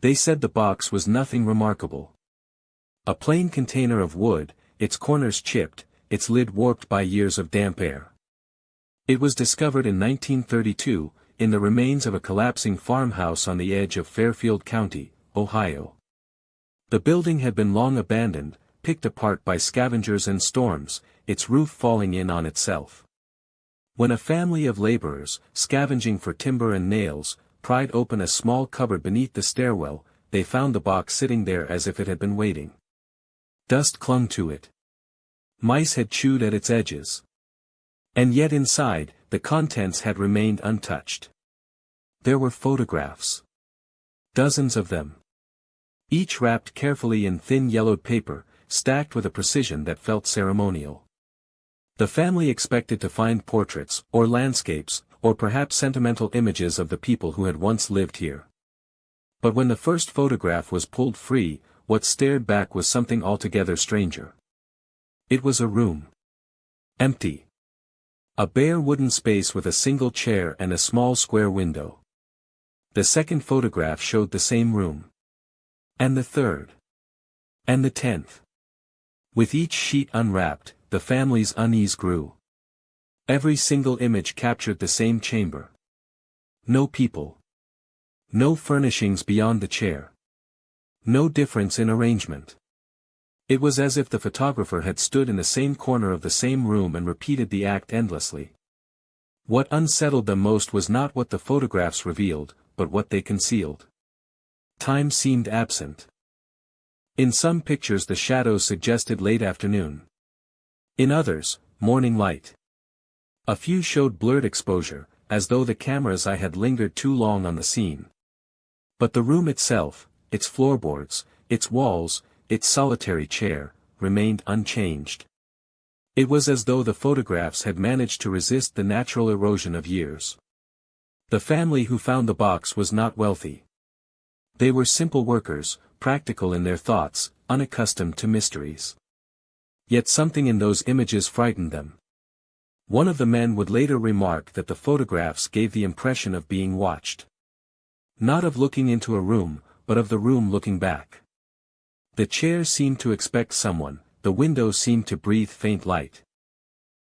They said the box was nothing remarkable. A plain container of wood, its corners chipped, its lid warped by years of damp air. It was discovered in 1932, in the remains of a collapsing farmhouse on the edge of Fairfield County, Ohio. The building had been long abandoned, picked apart by scavengers and storms, its roof falling in on itself. When a family of laborers, scavenging for timber and nails, pried open a small cupboard beneath the stairwell, they found the box sitting there as if it had been waiting. Dust clung to it. Mice had chewed at its edges. And yet inside, the contents had remained untouched. There were photographs. Dozens of them. Each wrapped carefully in thin yellowed paper, stacked with a precision that felt ceremonial. The family expected to find portraits, or landscapes, or perhaps sentimental images of the people who had once lived here. But when the first photograph was pulled free, what stared back was something altogether stranger. It was a room. Empty. A bare wooden space with a single chair and a small square window. The second photograph showed the same room. And the third. And the 10th. With each sheet unwrapped, the family's unease grew. Every single image captured the same chamber. No people. No furnishings beyond the chair. No difference in arrangement. It was as if the photographer had stood in the same corner of the same room and repeated the act endlessly. What unsettled them most was not what the photographs revealed, but what they concealed. Time seemed absent. In some pictures the shadows suggested late afternoon. In others, morning light. A few showed blurred exposure, as though the camera's eye had lingered too long on the scene. But the room itself, its floorboards, its walls, its solitary chair, remained unchanged. It was as though the photographs had managed to resist the natural erosion of years. The family who found the box was not wealthy. They were simple workers, practical in their thoughts, unaccustomed to mysteries. Yet something in those images frightened them. One of the men would later remark that the photographs gave the impression of being watched. Not of looking into a room, but of the room looking back. The chair seemed to expect someone, the window seemed to breathe faint light.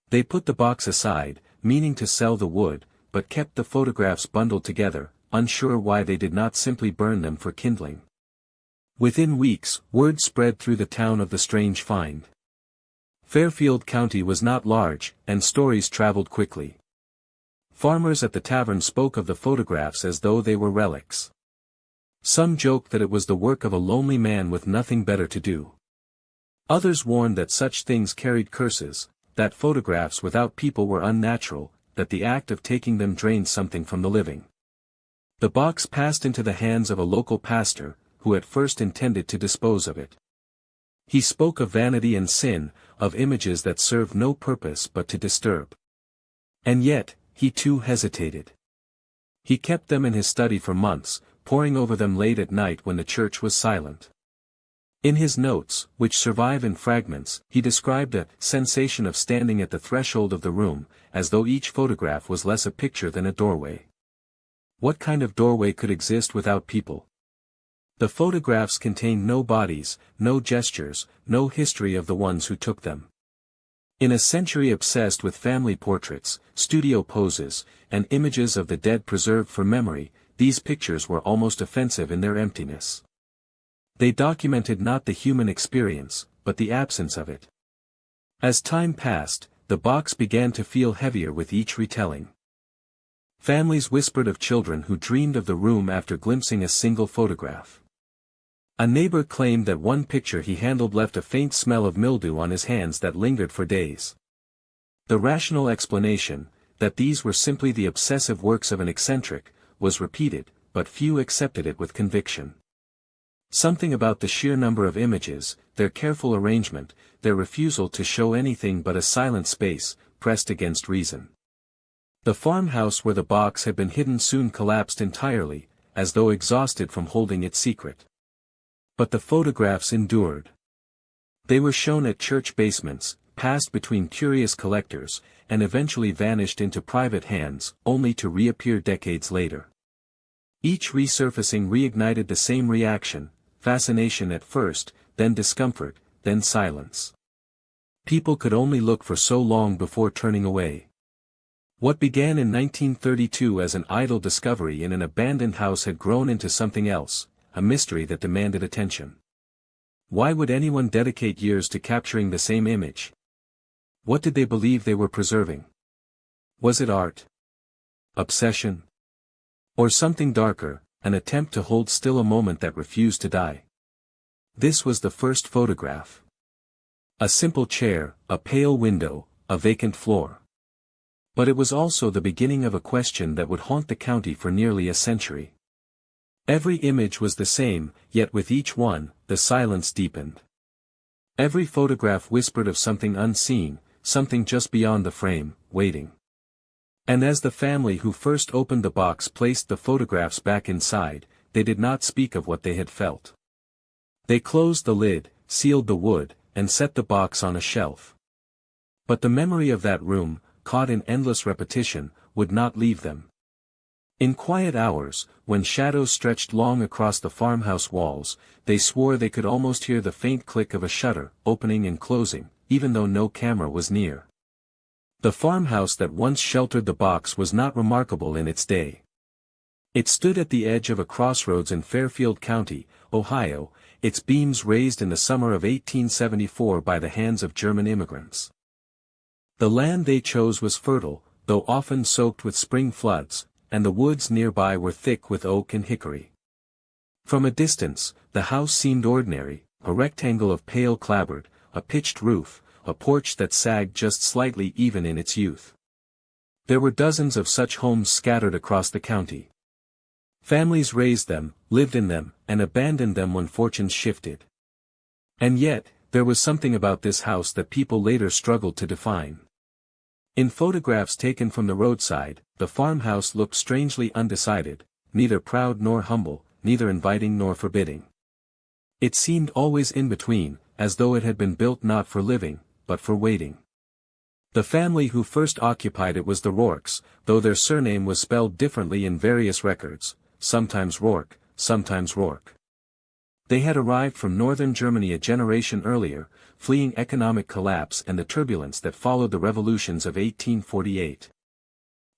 They put the box aside, meaning to sell the wood, but kept the photographs bundled together, unsure why they did not simply burn them for kindling. Within weeks, word spread through the town of the strange find. Fairfield County was not large, and stories traveled quickly. Farmers at the tavern spoke of the photographs as though they were relics. Some joked that it was the work of a lonely man with nothing better to do. Others warned that such things carried curses, that photographs without people were unnatural, that the act of taking them drained something from the living. The box passed into the hands of a local pastor, who at first intended to dispose of it. He spoke of vanity and sin, of images that served no purpose but to disturb. And yet, he too hesitated. He kept them in his study for months, poring over them late at night when the church was silent. In his notes, which survive in fragments, he described a sensation of standing at the threshold of the room, as though each photograph was less a picture than a doorway. What kind of doorway could exist without people? The photographs contained no bodies, no gestures, no history of the ones who took them. In a century obsessed with family portraits, studio poses, and images of the dead preserved for memory, these pictures were almost offensive in their emptiness. They documented not the human experience, but the absence of it. As time passed, the box began to feel heavier with each retelling. Families whispered of children who dreamed of the room after glimpsing a single photograph. A neighbor claimed that one picture he handled left a faint smell of mildew on his hands that lingered for days. The rational explanation, that these were simply the obsessive works of an eccentric, was repeated, but few accepted it with conviction. Something about the sheer number of images, their careful arrangement, their refusal to show anything but a silent space, pressed against reason. The farmhouse where the box had been hidden soon collapsed entirely, as though exhausted from holding its secret. But the photographs endured. They were shown at church basements, passed between curious collectors, and eventually vanished into private hands, only to reappear decades later. Each resurfacing reignited the same reaction, fascination at first, then discomfort, then silence. People could only look for so long before turning away. What began in 1932 as an idle discovery in an abandoned house had grown into something else, a mystery that demanded attention. Why would anyone dedicate years to capturing the same image? What did they believe they were preserving? Was it art? Obsession? Or something darker, an attempt to hold still a moment that refused to die? This was the first photograph. A simple chair, a pale window, a vacant floor. But it was also the beginning of a question that would haunt the county for nearly a century. Every image was the same, yet with each one, the silence deepened. Every photograph whispered of something unseen, something just beyond the frame, waiting. And as the family who first opened the box placed the photographs back inside, they did not speak of what they had felt. They closed the lid, sealed the wood, and set the box on a shelf. But the memory of that room, caught in endless repetition, would not leave them. In quiet hours, when shadows stretched long across the farmhouse walls, they swore they could almost hear the faint click of a shutter, opening and closing, even though no camera was near. The farmhouse that once sheltered the box was not remarkable in its day. It stood at the edge of a crossroads in Fairfield County, Ohio, its beams raised in the summer of 1874 by the hands of German immigrants. The land they chose was fertile, though often soaked with spring floods, and the woods nearby were thick with oak and hickory. From a distance, the house seemed ordinary, a rectangle of pale clapboard, a pitched roof, a porch that sagged just slightly even in its youth. There were dozens of such homes scattered across the county. Families raised them, lived in them, and abandoned them when fortunes shifted. And yet, there was something about this house that people later struggled to define. In photographs taken from the roadside, the farmhouse looked strangely undecided, neither proud nor humble, neither inviting nor forbidding. It seemed always in between, as though it had been built not for living, but for waiting. The family who first occupied it was the Rourkes, though their surname was spelled differently in various records, sometimes Rourke, sometimes Rourke. They had arrived from northern Germany a generation earlier, fleeing economic collapse and the turbulence that followed the revolutions of 1848.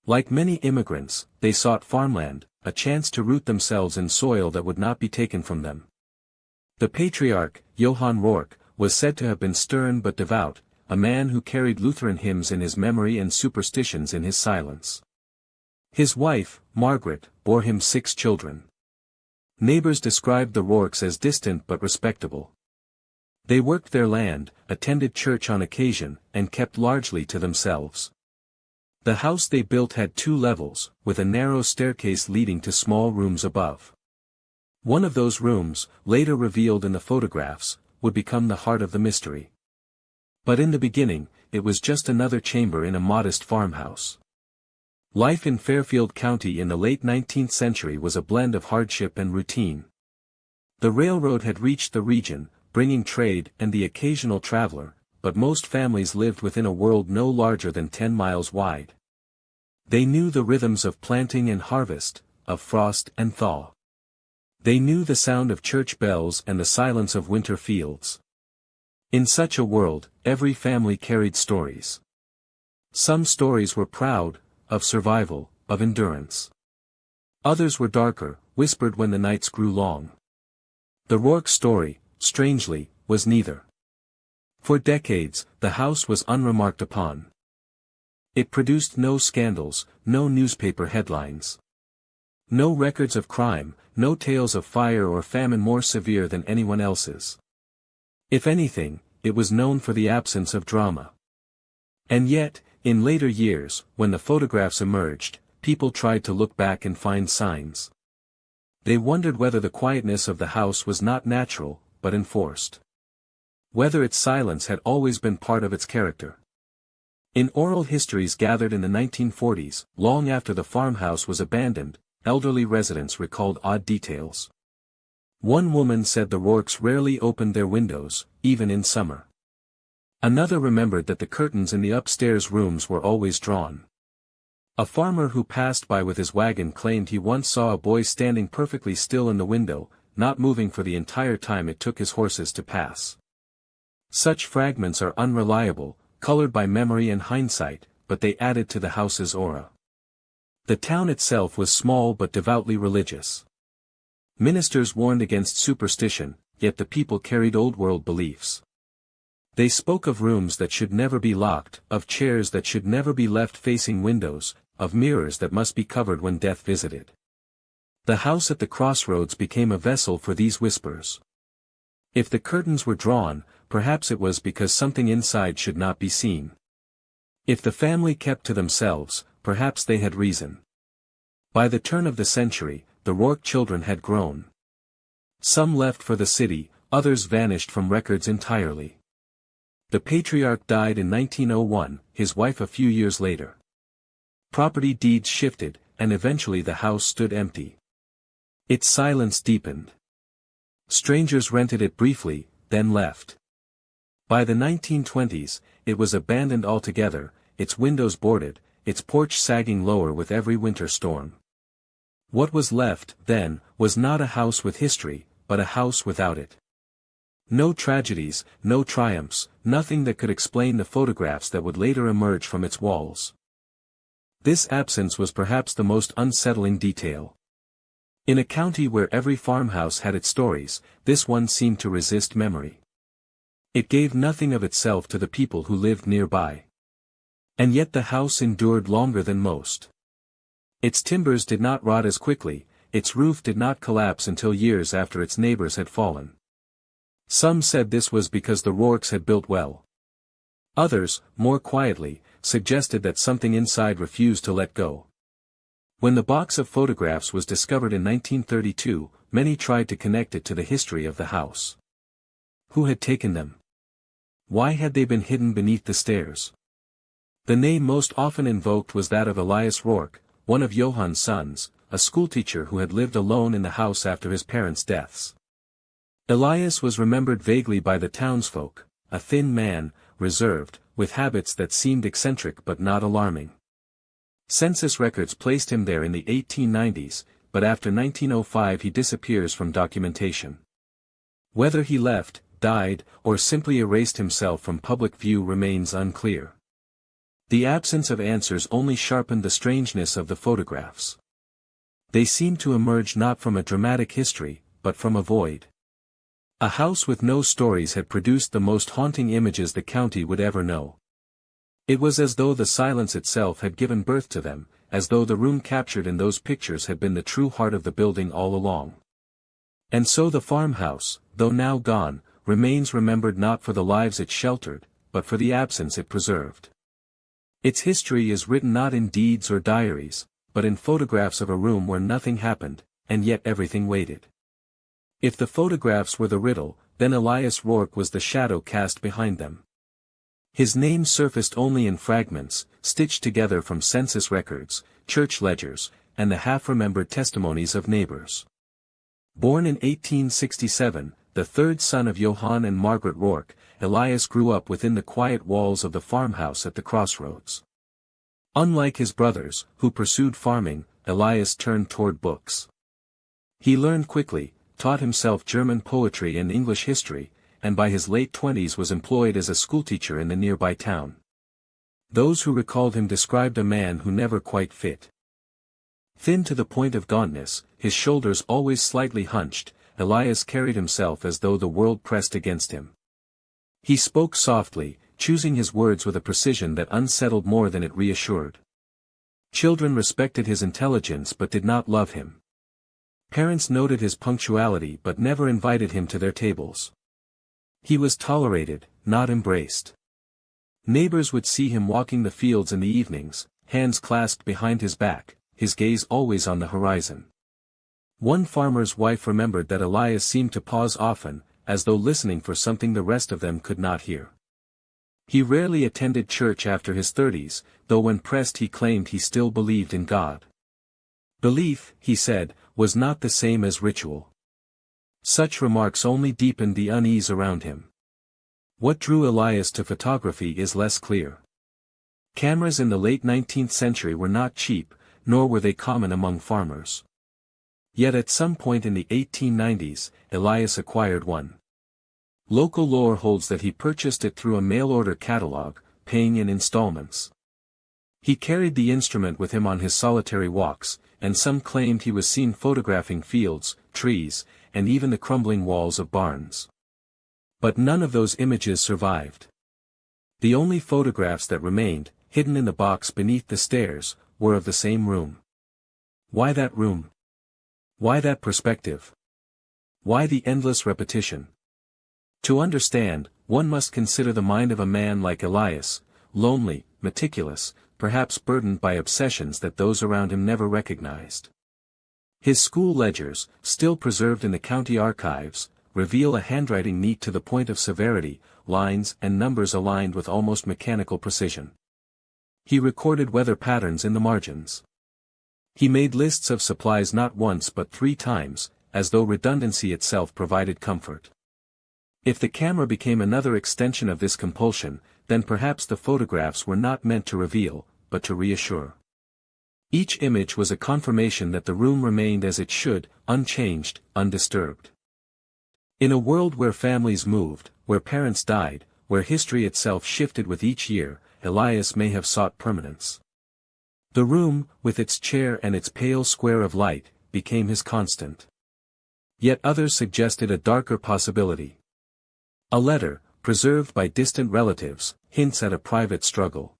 Like many immigrants, they sought farmland, a chance to root themselves in soil that would not be taken from them. The patriarch, Johann Rourke, was said to have been stern but devout, a man who carried Lutheran hymns in his memory and superstitions in his silence. His wife, Margaret, bore him 6 children. Neighbors described the Rourkes as distant but respectable. They worked their land, attended church on occasion, and kept largely to themselves. The house they built had 2 levels, with a narrow staircase leading to small rooms above. One of those rooms, later revealed in the photographs, would become the heart of the mystery. But in the beginning, it was just another chamber in a modest farmhouse. Life in Fairfield County in the late 19th century was a blend of hardship and routine. The railroad had reached the region, bringing trade and the occasional traveler, but most families lived within a world no larger than 10 miles wide. They knew the rhythms of planting and harvest, of frost and thaw. They knew the sound of church bells and the silence of winter fields. In such a world, every family carried stories. Some stories were proud, of survival, of endurance. Others were darker, whispered when the nights grew long. The Rourke story, strangely, was neither. For decades, the house was unremarked upon. It produced no scandals, no newspaper headlines. No records of crime, no tales of fire or famine more severe than anyone else's. If anything, it was known for the absence of drama. And yet, in later years, when the photographs emerged, people tried to look back and find signs. They wondered whether the quietness of the house was not natural, but enforced. Whether its silence had always been part of its character. In oral histories gathered in the 1940s, long after the farmhouse was abandoned, elderly residents recalled odd details. One woman said the Rourkes rarely opened their windows, even in summer. Another remembered that the curtains in the upstairs rooms were always drawn. A farmer who passed by with his wagon claimed he once saw a boy standing perfectly still in the window, not moving for the entire time it took his horses to pass. Such fragments are unreliable, colored by memory and hindsight, but they added to the house's aura. The town itself was small but devoutly religious. Ministers warned against superstition, yet the people carried old-world beliefs. They spoke of rooms that should never be locked, of chairs that should never be left facing windows, of mirrors that must be covered when death visited. The house at the crossroads became a vessel for these whispers. If the curtains were drawn, perhaps it was because something inside should not be seen. If the family kept to themselves, perhaps they had reason. By the turn of the century, the Rourke children had grown. Some left for the city, others vanished from records entirely. The patriarch died in 1901, his wife a few years later. Property deeds shifted, and eventually the house stood empty. Its silence deepened. Strangers rented it briefly, then left. By the 1920s, it was abandoned altogether, its windows boarded, its porch sagging lower with every winter storm. What was left, then, was not a house with history, but a house without it. No tragedies, no triumphs, nothing that could explain the photographs that would later emerge from its walls. This absence was perhaps the most unsettling detail. In a county where every farmhouse had its stories, this one seemed to resist memory. It gave nothing of itself to the people who lived nearby. And yet the house endured longer than most. Its timbers did not rot as quickly, its roof did not collapse until years after its neighbors had fallen. Some said this was because the Rourkes had built well. Others, more quietly, suggested that something inside refused to let go. When the box of photographs was discovered in 1932, many tried to connect it to the history of the house. Who had taken them? Why had they been hidden beneath the stairs? The name most often invoked was that of Elias Rourke, one of Johann's sons, a schoolteacher who had lived alone in the house after his parents' deaths. Elias was remembered vaguely by the townsfolk, a thin man, reserved, with habits that seemed eccentric but not alarming. Census records placed him there in the 1890s, but after 1905 he disappears from documentation. Whether he left, died, or simply erased himself from public view remains unclear. The absence of answers only sharpened the strangeness of the photographs. They seemed to emerge not from a dramatic history, but from a void. A house with no stories had produced the most haunting images the county would ever know. It was as though the silence itself had given birth to them, as though the room captured in those pictures had been the true heart of the building all along. And so the farmhouse, though now gone, remains remembered not for the lives it sheltered, but for the absence it preserved. Its history is written not in deeds or diaries, but in photographs of a room where nothing happened, and yet everything waited. If the photographs were the riddle, then Elias Rourke was the shadow cast behind them. His name surfaced only in fragments, stitched together from census records, church ledgers, and the half-remembered testimonies of neighbors. Born in 1867, the third son of Johann and Margaret Rourke, Elias grew up within the quiet walls of the farmhouse at the crossroads. Unlike his brothers, who pursued farming, Elias turned toward books. He learned quickly, taught himself German poetry and English history, and by his late 20s was employed as a schoolteacher in the nearby town. Those who recalled him described a man who never quite fit. Thin to the point of gauntness, his shoulders always slightly hunched, Elias carried himself as though the world pressed against him. He spoke softly, choosing his words with a precision that unsettled more than it reassured. Children respected his intelligence but did not love him. Parents noted his punctuality but never invited him to their tables. He was tolerated, not embraced. Neighbors would see him walking the fields in the evenings, hands clasped behind his back, his gaze always on the horizon. One farmer's wife remembered that Elias seemed to pause often, as though listening for something the rest of them could not hear. He rarely attended church after his 30s, though when pressed he claimed he still believed in God. Belief, he said, was not the same as ritual. Such remarks only deepened the unease around him. What drew Elias to photography is less clear. Cameras in the late 19th century were not cheap, nor were they common among farmers. Yet at some point in the 1890s, Elias acquired one. Local lore holds that he purchased it through a mail-order catalog, paying in installments. He carried the instrument with him on his solitary walks, and some claimed he was seen photographing fields, trees, and even the crumbling walls of barns. But none of those images survived. The only photographs that remained, hidden in the box beneath the stairs, were of the same room. Why that room? Why that perspective? Why the endless repetition? To understand, one must consider the mind of a man like Elias, lonely, meticulous, perhaps burdened by obsessions that those around him never recognized. His school ledgers, still preserved in the county archives, reveal a handwriting neat to the point of severity, lines and numbers aligned with almost mechanical precision. He recorded weather patterns in the margins. He made lists of supplies not once but 3 times, as though redundancy itself provided comfort. If the camera became another extension of this compulsion, then perhaps the photographs were not meant to reveal, but to reassure. Each image was a confirmation that the room remained as it should, unchanged, undisturbed. In a world where families moved, where parents died, where history itself shifted with each year, Elias may have sought permanence. The room, with its chair and its pale square of light, became his constant. Yet others suggested a darker possibility. A letter, preserved by distant relatives, hints at a private struggle.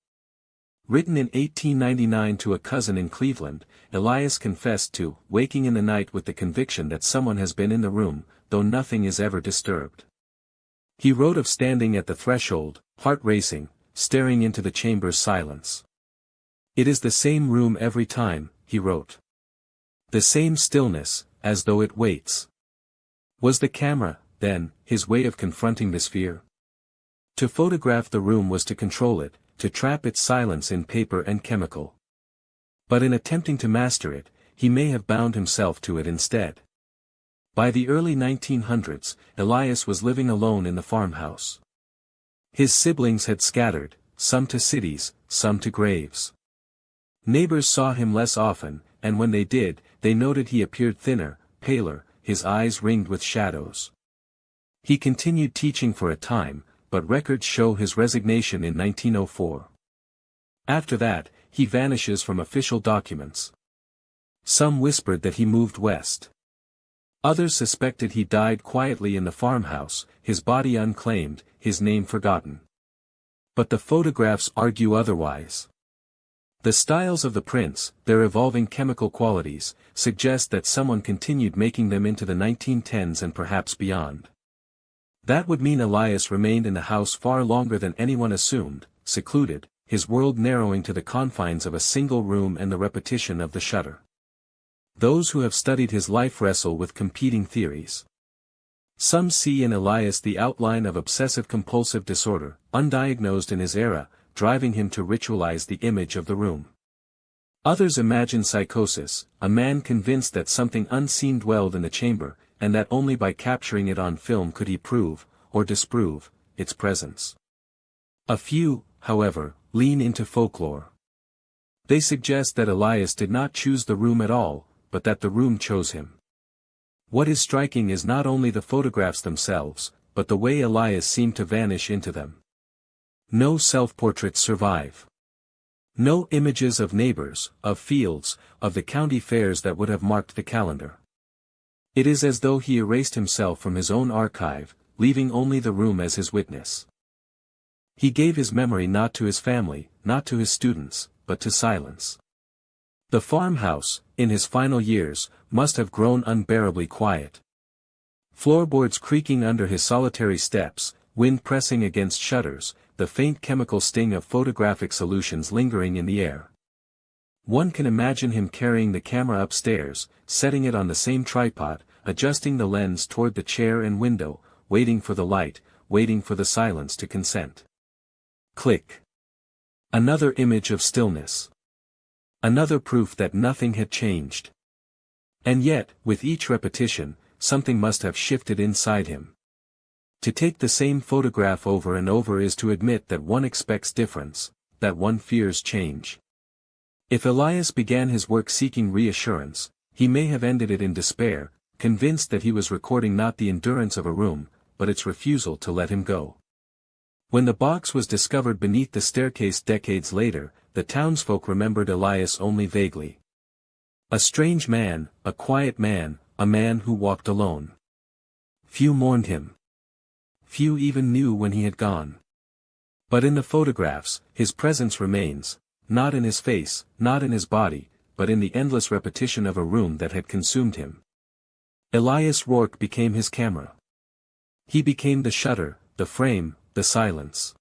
Written in 1899 to a cousin in Cleveland, Elias confessed to waking in the night with the conviction that someone has been in the room, though nothing is ever disturbed. He wrote of standing at the threshold, heart racing, staring into the chamber's silence. It is the same room every time, he wrote. The same stillness, as though it waits. Was the camera, then, his way of confronting this fear? To photograph the room was to control it, to trap its silence in paper and chemical. But in attempting to master it, he may have bound himself to it instead. By the early 1900s, Elias was living alone in the farmhouse. His siblings had scattered, some to cities, some to graves. Neighbors saw him less often, and when they did, they noted he appeared thinner, paler, his eyes ringed with shadows. He continued teaching for a time, but records show his resignation in 1904. After that, he vanishes from official documents. Some whispered that he moved west. Others suspected he died quietly in the farmhouse, his body unclaimed, his name forgotten. But the photographs argue otherwise. The styles of the prints, their evolving chemical qualities, suggest that someone continued making them into the 1910s and perhaps beyond. That would mean Elias remained in the house far longer than anyone assumed, secluded, his world narrowing to the confines of a single room and the repetition of the shutter. Those who have studied his life wrestle with competing theories. Some see in Elias the outline of obsessive-compulsive disorder, undiagnosed in his era, driving him to ritualize the image of the room. Others imagine psychosis, a man convinced that something unseen dwelled in the chamber, and that only by capturing it on film could he prove, or disprove, its presence. A few, however, lean into folklore. They suggest that Elias did not choose the room at all, but that the room chose him. What is striking is not only the photographs themselves, but the way Elias seemed to vanish into them. No self-portraits survive. No images of neighbors, of fields, of the county fairs that would have marked the calendar. It is as though he erased himself from his own archive, leaving only the room as his witness. He gave his memory not to his family, not to his students, but to silence. The farmhouse, in his final years, must have grown unbearably quiet. Floorboards creaking under his solitary steps, wind pressing against shutters, the faint chemical sting of photographic solutions lingering in the air. One can imagine him carrying the camera upstairs, setting it on the same tripod, adjusting the lens toward the chair and window, waiting for the light, waiting for the silence to consent. Click. Another image of stillness. Another proof that nothing had changed. And yet, with each repetition, something must have shifted inside him. To take the same photograph over and over is to admit that one expects difference, that one fears change. If Elias began his work seeking reassurance, he may have ended it in despair, convinced that he was recording not the endurance of a room, but its refusal to let him go. When the box was discovered beneath the staircase decades later, the townsfolk remembered Elias only vaguely. A strange man, a quiet man, a man who walked alone. Few mourned him. Few even knew when he had gone. But in the photographs, his presence remains, not in his face, not in his body, but in the endless repetition of a room that had consumed him. Elias Rourke became his camera. He became the shutter, the frame, the silence.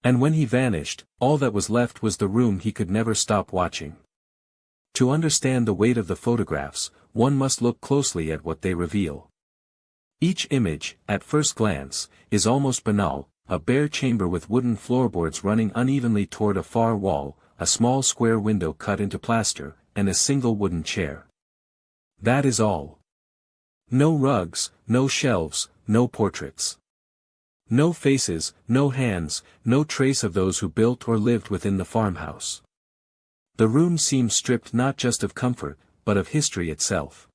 And when he vanished, all that was left was the room he could never stop watching. To understand the weight of the photographs, one must look closely at what they reveal. Each image, at first glance, is almost banal: a bare chamber with wooden floorboards running unevenly toward a far wall, a small square window cut into plaster, and a single wooden chair. That is all. No rugs, no shelves, no portraits. No faces, no hands, no trace of those who built or lived within the farmhouse. The room seems stripped not just of comfort, but of history itself.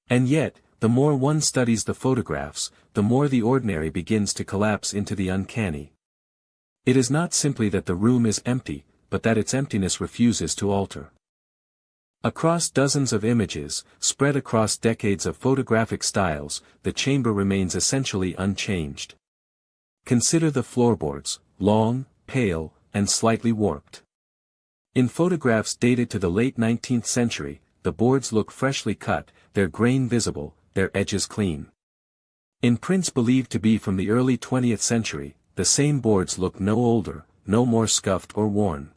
And yet, the more one studies the photographs, the more the ordinary begins to collapse into the uncanny. It is not simply that the room is empty, but that its emptiness refuses to alter. Across dozens of images, spread across decades of photographic styles, the chamber remains essentially unchanged. Consider the floorboards, long, pale, and slightly warped. In photographs dated to the late 19th century, the boards look freshly cut, their grain visible, their edges clean. In prints believed to be from the early 20th century, the same boards look no older, no more scuffed or worn.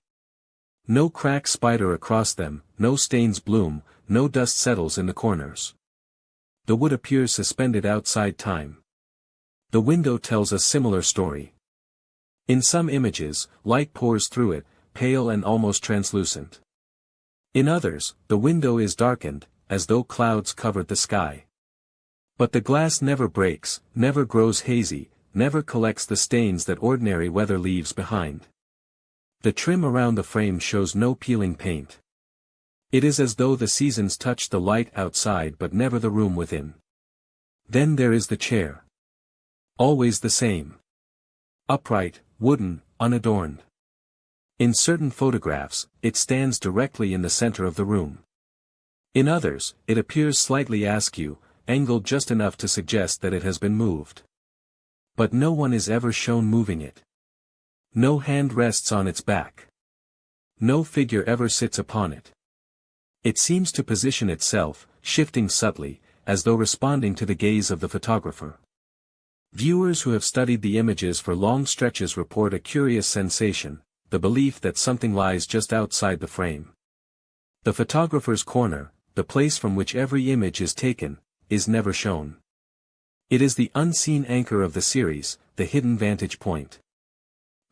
No cracks spider across them, no stains bloom, no dust settles in the corners. The wood appears suspended outside time. The window tells a similar story. In some images, light pours through it, pale and almost translucent. In others, the window is darkened, as though clouds covered the sky. But the glass never breaks, never grows hazy, never collects the stains that ordinary weather leaves behind. The trim around the frame shows no peeling paint. It is as though the seasons touched the light outside but never the room within. Then there is the chair. Always the same. Upright, wooden, unadorned. In certain photographs, it stands directly in the center of the room. In others, it appears slightly askew, angled just enough to suggest that it has been moved. But no one is ever shown moving it. No hand rests on its back. No figure ever sits upon it. It seems to position itself, shifting subtly, as though responding to the gaze of the photographer. Viewers who have studied the images for long stretches report a curious sensation, the belief that something lies just outside the frame. The photographer's corner, the place from which every image is taken, is never shown. It is the unseen anchor of the series, the hidden vantage point.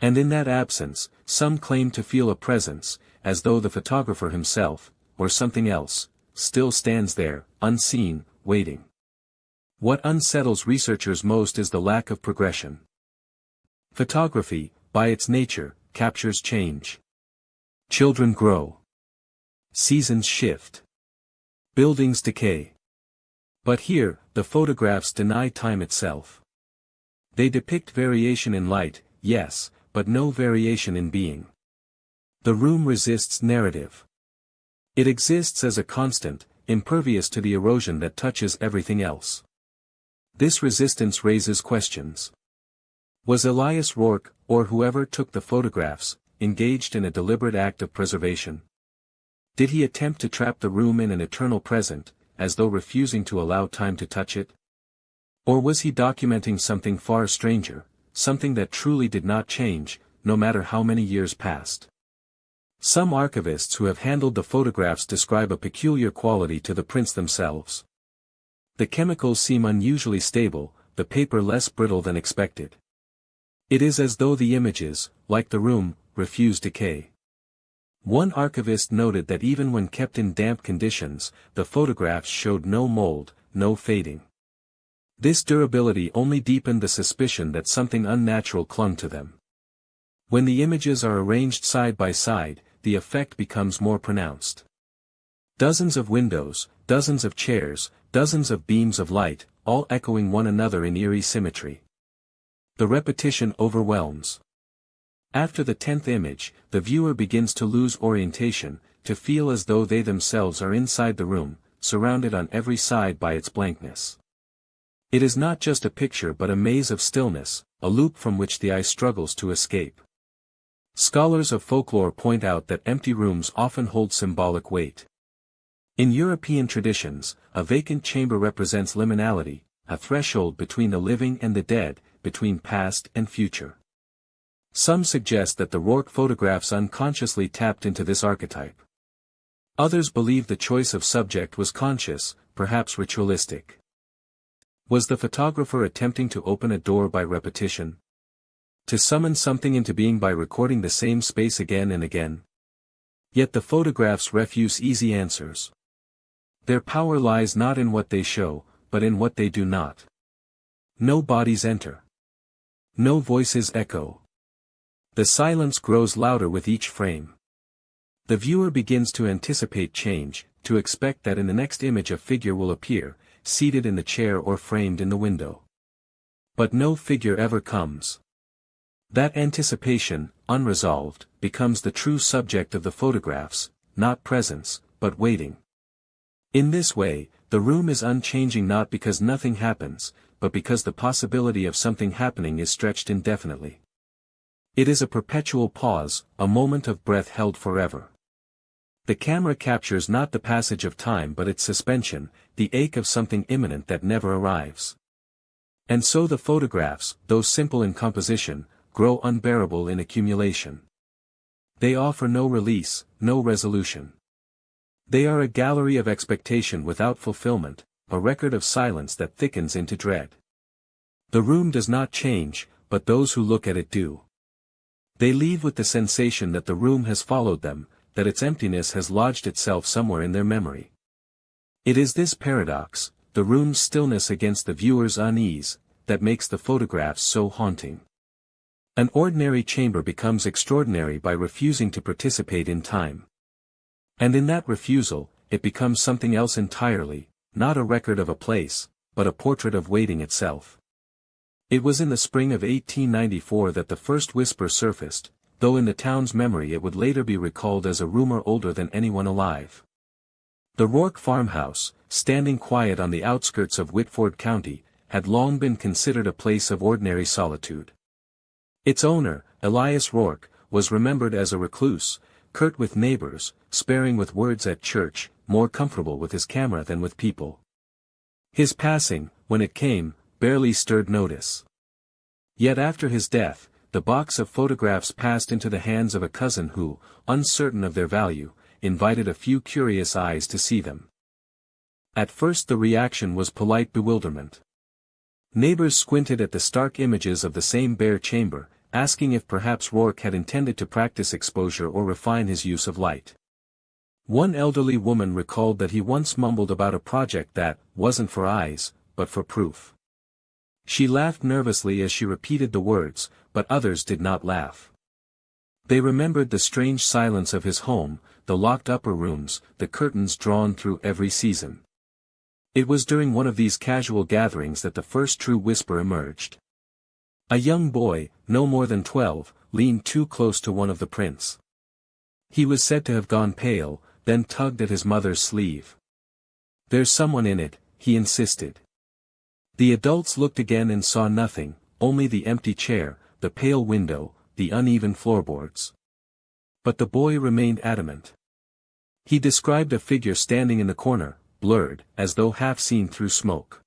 And in that absence, some claim to feel a presence, as though the photographer himself, or something else, still stands there, unseen, waiting. What unsettles researchers most is the lack of progression. Photography, by its nature, captures change. Children grow. Seasons shift. Buildings decay. But here, the photographs deny time itself. They depict variation in light, yes, but no variation in being. The room resists narrative. It exists as a constant, impervious to the erosion that touches everything else. This resistance raises questions. Was Elias Rourke, or whoever took the photographs, engaged in a deliberate act of preservation? Did he attempt to trap the room in an eternal present, as though refusing to allow time to touch it? Or was he documenting something far stranger, something that truly did not change, no matter how many years passed? Some archivists who have handled the photographs describe a peculiar quality to the prints themselves. The chemicals seem unusually stable, the paper less brittle than expected. It is as though the images, like the room, refuse decay. One archivist noted that even when kept in damp conditions, the photographs showed no mold, no fading. This durability only deepened the suspicion that something unnatural clung to them. When the images are arranged side by side, the effect becomes more pronounced. Dozens of windows, dozens of chairs, dozens of beams of light, all echoing one another in eerie symmetry. The repetition overwhelms. After the 10th image, the viewer begins to lose orientation, to feel as though they themselves are inside the room, surrounded on every side by its blankness. It is not just a picture but a maze of stillness, a loop from which the eye struggles to escape. Scholars of folklore point out that empty rooms often hold symbolic weight. In European traditions, a vacant chamber represents liminality, a threshold between the living and the dead, between past and future. Some suggest that the Rourke photographs unconsciously tapped into this archetype. Others believe the choice of subject was conscious, perhaps ritualistic. Was the photographer attempting to open a door by repetition? To summon something into being by recording the same space again and again? Yet the photographs refuse easy answers. Their power lies not in what they show, but in what they do not. No bodies enter. No voices echo. The silence grows louder with each frame. The viewer begins to anticipate change, to expect that in the next image a figure will appear, seated in the chair or framed in the window. But no figure ever comes. That anticipation, unresolved, becomes the true subject of the photographs, not presence, but waiting. In this way, the room is unchanging not because nothing happens, but because the possibility of something happening is stretched indefinitely. It is a perpetual pause, a moment of breath held forever. The camera captures not the passage of time but its suspension, the ache of something imminent that never arrives. And so the photographs, though simple in composition, grow unbearable in accumulation. They offer no release, no resolution. They are a gallery of expectation without fulfillment, a record of silence that thickens into dread. The room does not change, but those who look at it do. They leave with the sensation that the room has followed them, that its emptiness has lodged itself somewhere in their memory. It is this paradox, the room's stillness against the viewer's unease, that makes the photographs so haunting. An ordinary chamber becomes extraordinary by refusing to participate in time. And in that refusal, it becomes something else entirely, not a record of a place, but a portrait of waiting itself. It was in the spring of 1894 that the first whisper surfaced, though in the town's memory it would later be recalled as a rumor older than anyone alive. The Rourke farmhouse, standing quiet on the outskirts of Whitford County, had long been considered a place of ordinary solitude. Its owner, Elias Rourke, was remembered as a recluse, curt with neighbors, sparing with words at church, more comfortable with his camera than with people. His passing, when it came, barely stirred notice. Yet after his death, the box of photographs passed into the hands of a cousin who, uncertain of their value, invited a few curious eyes to see them. At first the reaction was polite bewilderment. Neighbors squinted at the stark images of the same bare chamber, asking if perhaps Rourke had intended to practice exposure or refine his use of light. One elderly woman recalled that he once mumbled about a project that wasn't for eyes, but for proof. She laughed nervously as she repeated the words, but others did not laugh. They remembered the strange silence of his home, the locked upper rooms, the curtains drawn through every season. It was during one of these casual gatherings that the first true whisper emerged. A young boy, no more than 12, leaned too close to one of the prints. He was said to have gone pale, then tugged at his mother's sleeve. "There's someone in it," he insisted. The adults looked again and saw nothing, only the empty chair, the pale window, the uneven floorboards. But the boy remained adamant. He described a figure standing in the corner, blurred, as though half seen through smoke.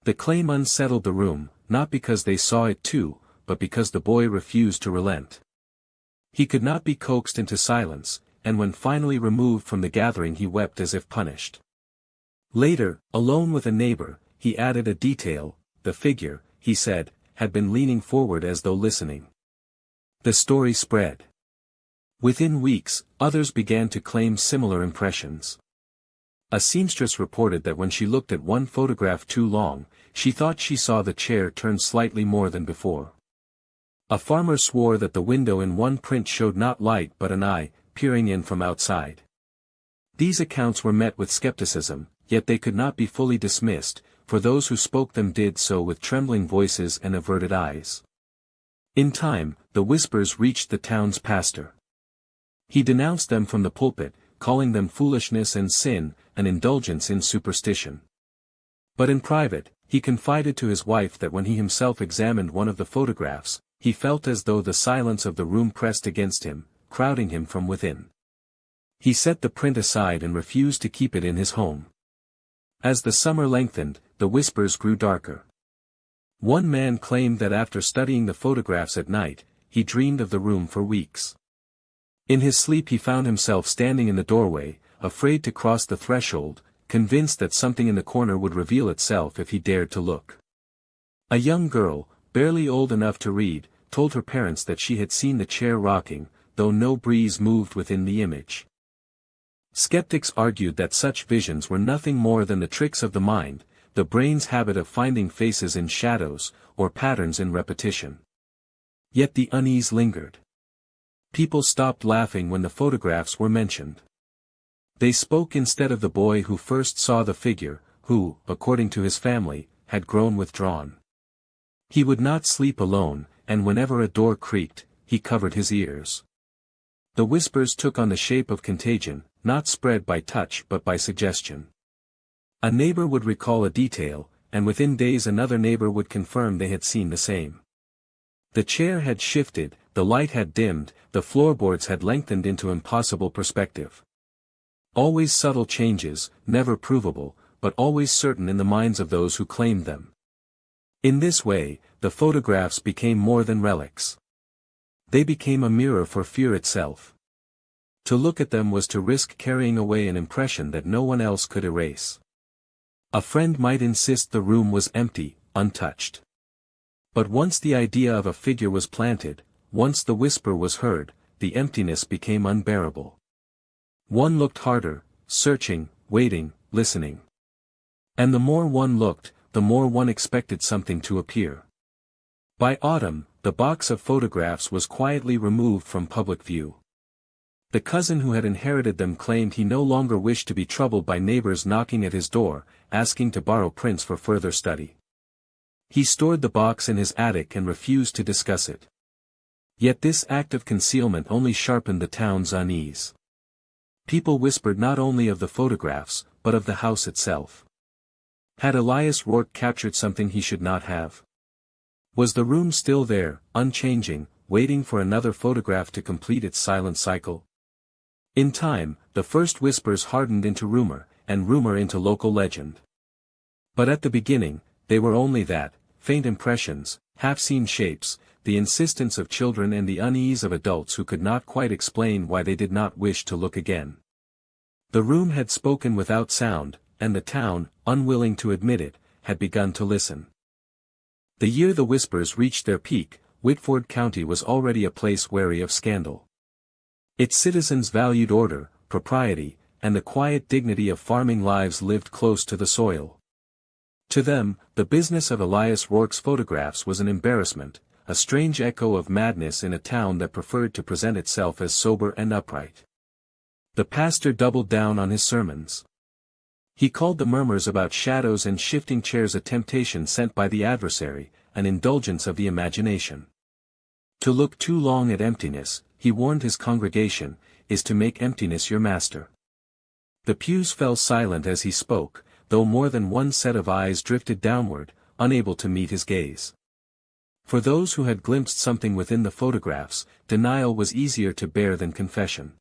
The claim unsettled the room, not because they saw it too, but because the boy refused to relent. He could not be coaxed into silence, and when finally removed from the gathering he wept as if punished. Later, alone with a neighbor, he added a detail: the figure, he said, had been leaning forward as though listening. The story spread. Within weeks, others began to claim similar impressions. A seamstress reported that when she looked at one photograph too long, she thought she saw the chair turn slightly more than before. A farmer swore that the window in one print showed not light but an eye, peering in from outside. These accounts were met with skepticism, yet they could not be fully dismissed, for those who spoke them did so with trembling voices and averted eyes. In time, the whispers reached the town's pastor. He denounced them from the pulpit, calling them foolishness and sin, an indulgence in superstition. But in private, he confided to his wife that when he himself examined one of the photographs, he felt as though the silence of the room pressed against him, crowding him from within. He set the print aside and refused to keep it in his home. As the summer lengthened, the whispers grew darker. One man claimed that after studying the photographs at night, he dreamed of the room for weeks. In his sleep he found himself standing in the doorway, afraid to cross the threshold, convinced that something in the corner would reveal itself if he dared to look. A young girl, barely old enough to read, told her parents that she had seen the chair rocking, though no breeze moved within the image. Skeptics argued that such visions were nothing more than the tricks of the mind, the brain's habit of finding faces in shadows, or patterns in repetition. Yet the unease lingered. People stopped laughing when the photographs were mentioned. They spoke instead of the boy who first saw the figure, who, according to his family, had grown withdrawn. He would not sleep alone, and whenever a door creaked, he covered his ears. The whispers took on the shape of contagion, not spread by touch but by suggestion. A neighbor would recall a detail, and within days another neighbor would confirm they had seen the same. The chair had shifted, the light had dimmed, the floorboards had lengthened into impossible perspective. Always subtle changes, never provable, but always certain in the minds of those who claimed them. In this way, the photographs became more than relics. They became a mirror for fear itself. To look at them was to risk carrying away an impression that no one else could erase. A friend might insist the room was empty, untouched. But once the idea of a figure was planted, once the whisper was heard, the emptiness became unbearable. One looked harder, searching, waiting, listening. And the more one looked, the more one expected something to appear. By autumn, the box of photographs was quietly removed from public view. The cousin who had inherited them claimed he no longer wished to be troubled by neighbors knocking at his door, asking to borrow prints for further study. He stored the box in his attic and refused to discuss it. Yet this act of concealment only sharpened the town's unease. People whispered not only of the photographs, but of the house itself. Had Elias Rourke captured something he should not have? Was the room still there, unchanging, waiting for another photograph to complete its silent cycle? In time, the first whispers hardened into rumor, and rumor into local legend. But at the beginning, they were only that, faint impressions, half-seen shapes, the insistence of children and the unease of adults who could not quite explain why they did not wish to look again. The room had spoken without sound, and the town, unwilling to admit it, had begun to listen. The year the whispers reached their peak, Whitford County was already a place wary of scandal. Its citizens valued order, propriety, and the quiet dignity of farming lives lived close to the soil. To them, the business of Elias Rourke's photographs was an embarrassment, a strange echo of madness in a town that preferred to present itself as sober and upright. The pastor doubled down on his sermons. He called the murmurs about shadows and shifting chairs a temptation sent by the adversary, an indulgence of the imagination. To look too long at emptiness, he warned his congregation, is to make emptiness your master. The pews fell silent as he spoke, though more than one set of eyes drifted downward, unable to meet his gaze. For those who had glimpsed something within the photographs, denial was easier to bear than confession.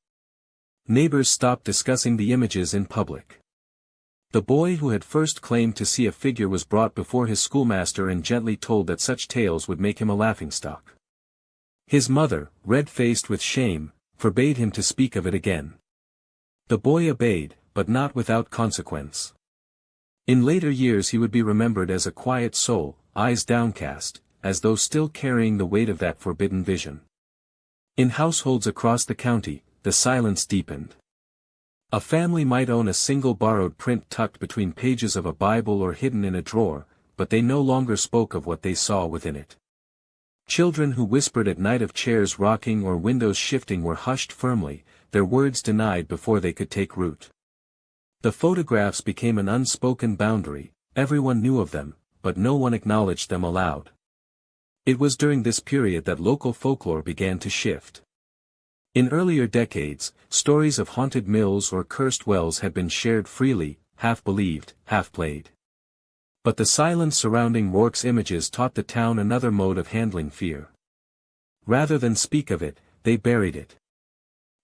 Neighbors stopped discussing the images in public. The boy who had first claimed to see a figure was brought before his schoolmaster and gently told that such tales would make him a laughingstock. His mother, red-faced with shame, forbade him to speak of it again. The boy obeyed, but not without consequence. In later years he would be remembered as a quiet soul, eyes downcast, as though still carrying the weight of that forbidden vision. In households across the county, the silence deepened. A family might own a single borrowed print tucked between pages of a Bible or hidden in a drawer, but they no longer spoke of what they saw within it. Children who whispered at night of chairs rocking or windows shifting were hushed firmly, their words denied before they could take root. The photographs became an unspoken boundary, everyone knew of them, but no one acknowledged them aloud. It was during this period that local folklore began to shift. In earlier decades, stories of haunted mills or cursed wells had been shared freely, half believed, half played. But the silence surrounding Rourke's images taught the town another mode of handling fear. Rather than speak of it, they buried it.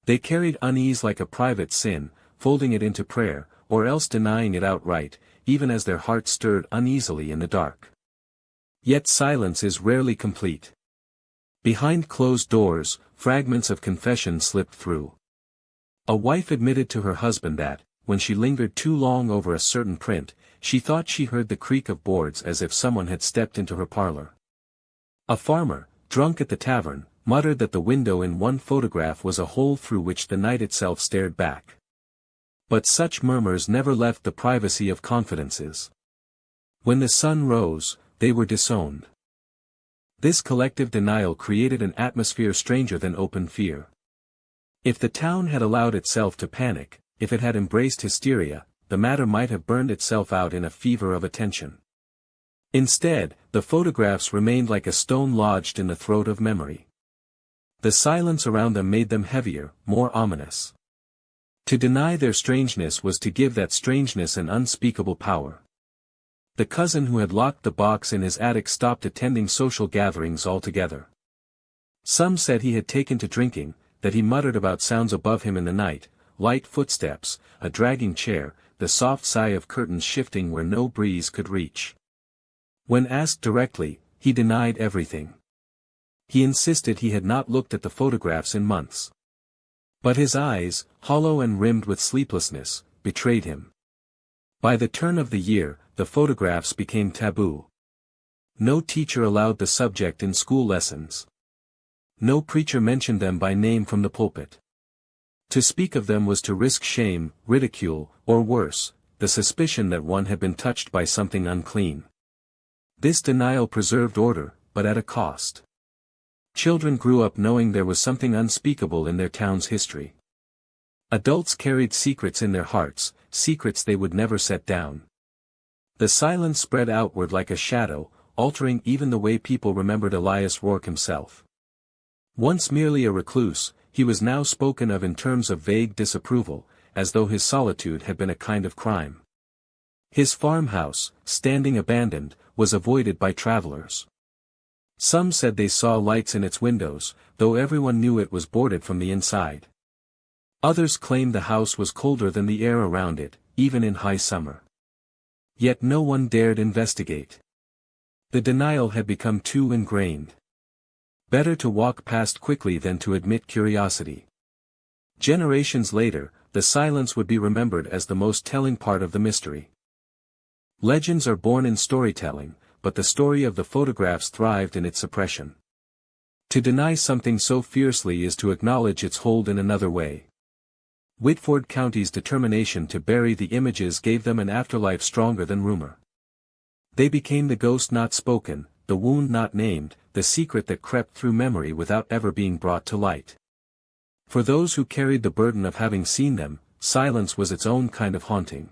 They carried unease like a private sin, folding it into prayer, or else denying it outright, even as their hearts stirred uneasily in the dark. Yet silence is rarely complete. Behind closed doors, fragments of confession slipped through. A wife admitted to her husband that, when she lingered too long over a certain print, she thought she heard the creak of boards as if someone had stepped into her parlor. A farmer, drunk at the tavern, muttered that the window in one photograph was a hole through which the night itself stared back. But such murmurs never left the privacy of confidences. When the sun rose, they were disowned. This collective denial created an atmosphere stranger than open fear. If the town had allowed itself to panic, if it had embraced hysteria, the matter might have burned itself out in a fever of attention. Instead, the photographs remained like a stone lodged in the throat of memory. The silence around them made them heavier, more ominous. To deny their strangeness was to give that strangeness an unspeakable power. The cousin who had locked the box in his attic stopped attending social gatherings altogether. Some said he had taken to drinking, that he muttered about sounds above him in the night, light footsteps, a dragging chair, the soft sigh of curtains shifting where no breeze could reach. When asked directly, he denied everything. He insisted he had not looked at the photographs in months. But his eyes, hollow and rimmed with sleeplessness, betrayed him. By the turn of the year, the photographs became taboo. No teacher allowed the subject in school lessons. No preacher mentioned them by name from the pulpit. To speak of them was to risk shame, ridicule, or worse, the suspicion that one had been touched by something unclean. This denial preserved order, but at a cost. Children grew up knowing there was something unspeakable in their town's history. Adults carried secrets in their hearts, secrets they would never set down. The silence spread outward like a shadow, altering even the way people remembered Elias Rourke himself. Once merely a recluse, he was now spoken of in terms of vague disapproval, as though his solitude had been a kind of crime. His farmhouse, standing abandoned, was avoided by travelers. Some said they saw lights in its windows, though everyone knew it was boarded from the inside. Others claimed the house was colder than the air around it, even in high summer. Yet no one dared investigate. The denial had become too ingrained. Better to walk past quickly than to admit curiosity. Generations later, the silence would be remembered as the most telling part of the mystery. Legends are born in storytelling, but the story of the photographs thrived in its suppression. To deny something so fiercely is to acknowledge its hold in another way. Whitford County's determination to bury the images gave them an afterlife stronger than rumor. They became the ghost not spoken, the wound not named, the secret that crept through memory without ever being brought to light. For those who carried the burden of having seen them, silence was its own kind of haunting.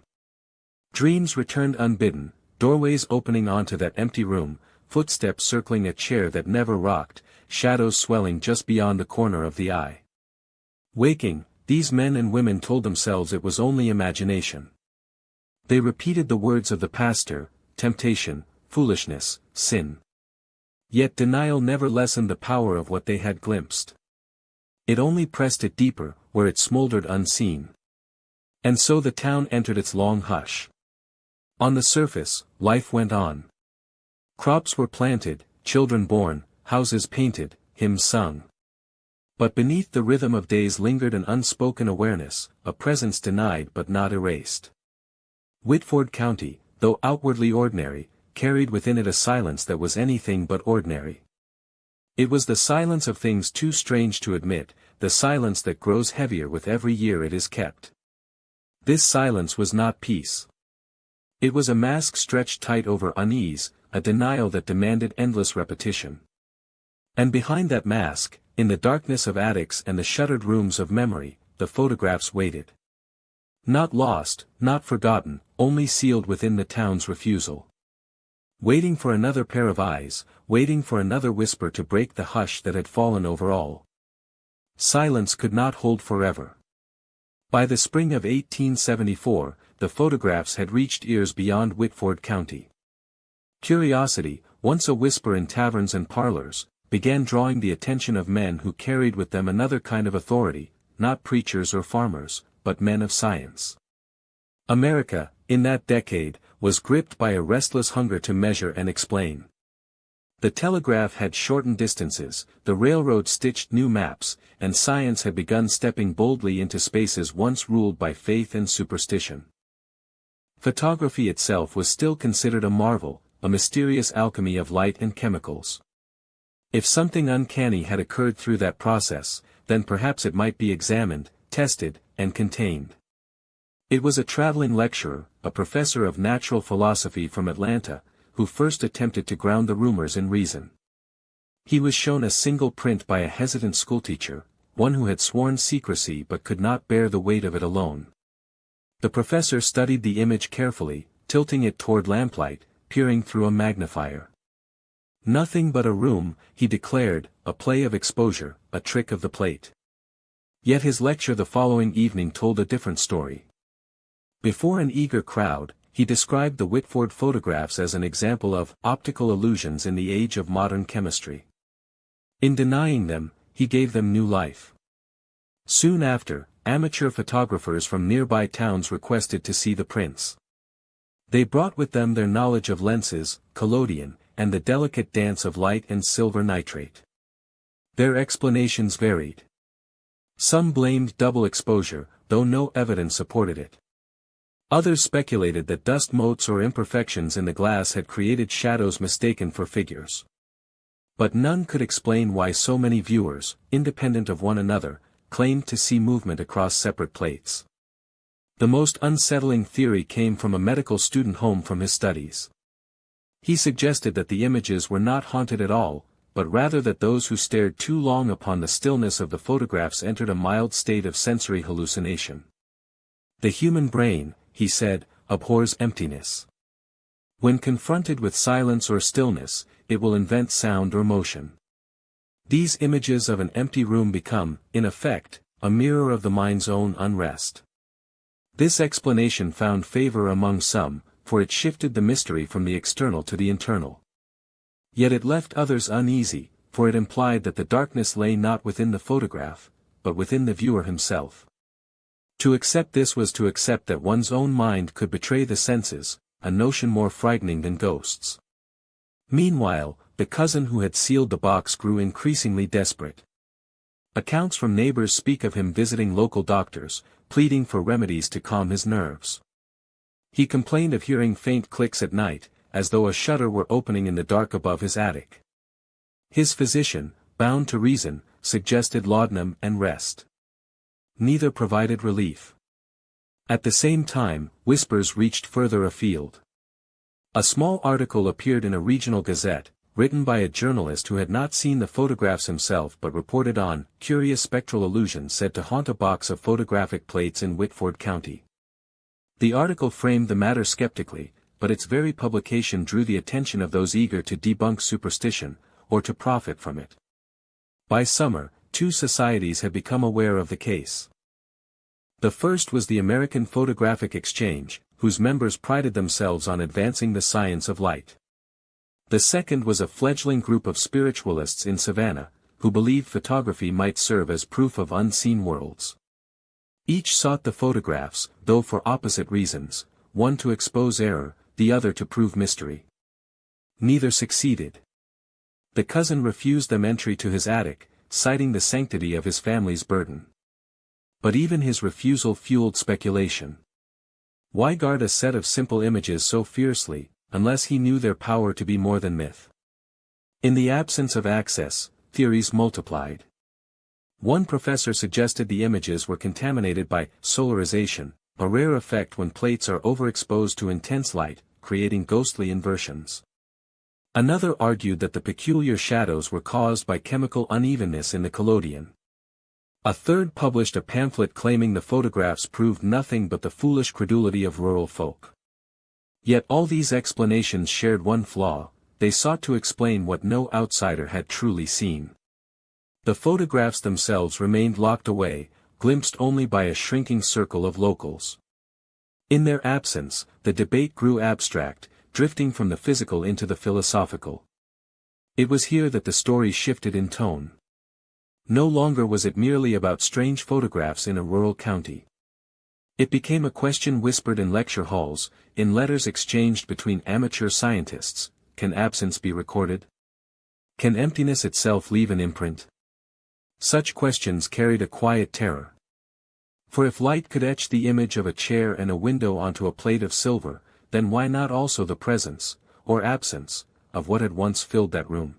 Dreams returned unbidden, doorways opening onto that empty room, footsteps circling a chair that never rocked, shadows swelling just beyond the corner of the eye. Waking, these men and women told themselves it was only imagination. They repeated the words of the pastor: temptation, foolishness, sin. Yet denial never lessened the power of what they had glimpsed. It only pressed it deeper, where it smoldered unseen. And so the town entered its long hush. On the surface, life went on. Crops were planted, children born, houses painted, hymns sung. But beneath the rhythm of days lingered an unspoken awareness, a presence denied but not erased. Whitford County, though outwardly ordinary, carried within it a silence that was anything but ordinary. It was the silence of things too strange to admit, the silence that grows heavier with every year it is kept. This silence was not peace. It was a mask stretched tight over unease, a denial that demanded endless repetition. And behind that mask, in the darkness of attics and the shuttered rooms of memory, the photographs waited. Not lost, not forgotten, only sealed within the town's refusal. Waiting for another pair of eyes, waiting for another whisper to break the hush that had fallen over all. Silence could not hold forever. By the spring of 1874, the photographs had reached ears beyond Whitford County. Curiosity, once a whisper in taverns and parlors, began drawing the attention of men who carried with them another kind of authority, not preachers or farmers, but men of science. America, in that decade, was gripped by a restless hunger to measure and explain. The telegraph had shortened distances, the railroad stitched new maps, and science had begun stepping boldly into spaces once ruled by faith and superstition. Photography itself was still considered a marvel, a mysterious alchemy of light and chemicals. If something uncanny had occurred through that process, then perhaps it might be examined, tested, and contained. It was a traveling lecturer, a professor of natural philosophy from Atlanta, who first attempted to ground the rumors in reason. He was shown a single print by a hesitant schoolteacher, one who had sworn secrecy but could not bear the weight of it alone. The professor studied the image carefully, tilting it toward lamplight, peering through a magnifier. Nothing but a room, he declared, a play of exposure, a trick of the plate. Yet his lecture the following evening told a different story. Before an eager crowd, he described the Whitford photographs as an example of optical illusions in the age of modern chemistry. In denying them, he gave them new life. Soon after, amateur photographers from nearby towns requested to see the prints. They brought with them their knowledge of lenses, collodion, and the delicate dance of light and silver nitrate. Their explanations varied. Some blamed double exposure, though no evidence supported it. Others speculated that dust motes or imperfections in the glass had created shadows mistaken for figures. But none could explain why so many viewers, independent of one another, claimed to see movement across separate plates. The most unsettling theory came from a medical student home from his studies. He suggested that the images were not haunted at all, but rather that those who stared too long upon the stillness of the photographs entered a mild state of sensory hallucination. The human brain, he said, abhors emptiness. When confronted with silence or stillness, it will invent sound or motion. These images of an empty room become, in effect, a mirror of the mind's own unrest. This explanation found favor among some, for it shifted the mystery from the external to the internal. Yet it left others uneasy, for it implied that the darkness lay not within the photograph, but within the viewer himself. To accept this was to accept that one's own mind could betray the senses, a notion more frightening than ghosts. Meanwhile, the cousin who had sealed the box grew increasingly desperate. Accounts from neighbors speak of him visiting local doctors, pleading for remedies to calm his nerves. He complained of hearing faint clicks at night, as though a shutter were opening in the dark above his attic. His physician, bound to reason, suggested laudanum and rest. Neither provided relief. At the same time, whispers reached further afield. A small article appeared in a regional gazette, written by a journalist who had not seen the photographs himself but reported on curious spectral illusions said to haunt a box of photographic plates in Whitford County. The article framed the matter skeptically, but its very publication drew the attention of those eager to debunk superstition, or to profit from it. By summer, 2 societies had become aware of the case. The first was the American Photographic Exchange, whose members prided themselves on advancing the science of light. The second was a fledgling group of spiritualists in Savannah, who believed photography might serve as proof of unseen worlds. Each sought the photographs, though for opposite reasons, one to expose error, the other to prove mystery. Neither succeeded. The cousin refused them entry to his attic, citing the sanctity of his family's burden. But even his refusal fueled speculation. Why guard a set of simple images so fiercely, unless he knew their power to be more than myth? In the absence of access, theories multiplied. One professor suggested the images were contaminated by solarization, a rare effect when plates are overexposed to intense light, creating ghostly inversions. Another argued that the peculiar shadows were caused by chemical unevenness in the collodion. A third published a pamphlet claiming the photographs proved nothing but the foolish credulity of rural folk. Yet all these explanations shared one flaw: they sought to explain what no outsider had truly seen. The photographs themselves remained locked away, glimpsed only by a shrinking circle of locals. In their absence, the debate grew abstract, drifting from the physical into the philosophical. It was here that the story shifted in tone. No longer was it merely about strange photographs in a rural county. It became a question whispered in lecture halls, in letters exchanged between amateur scientists: can absence be recorded? Can emptiness itself leave an imprint? Such questions carried a quiet terror. For if light could etch the image of a chair and a window onto a plate of silver, then why not also the presence, or absence, of what had once filled that room?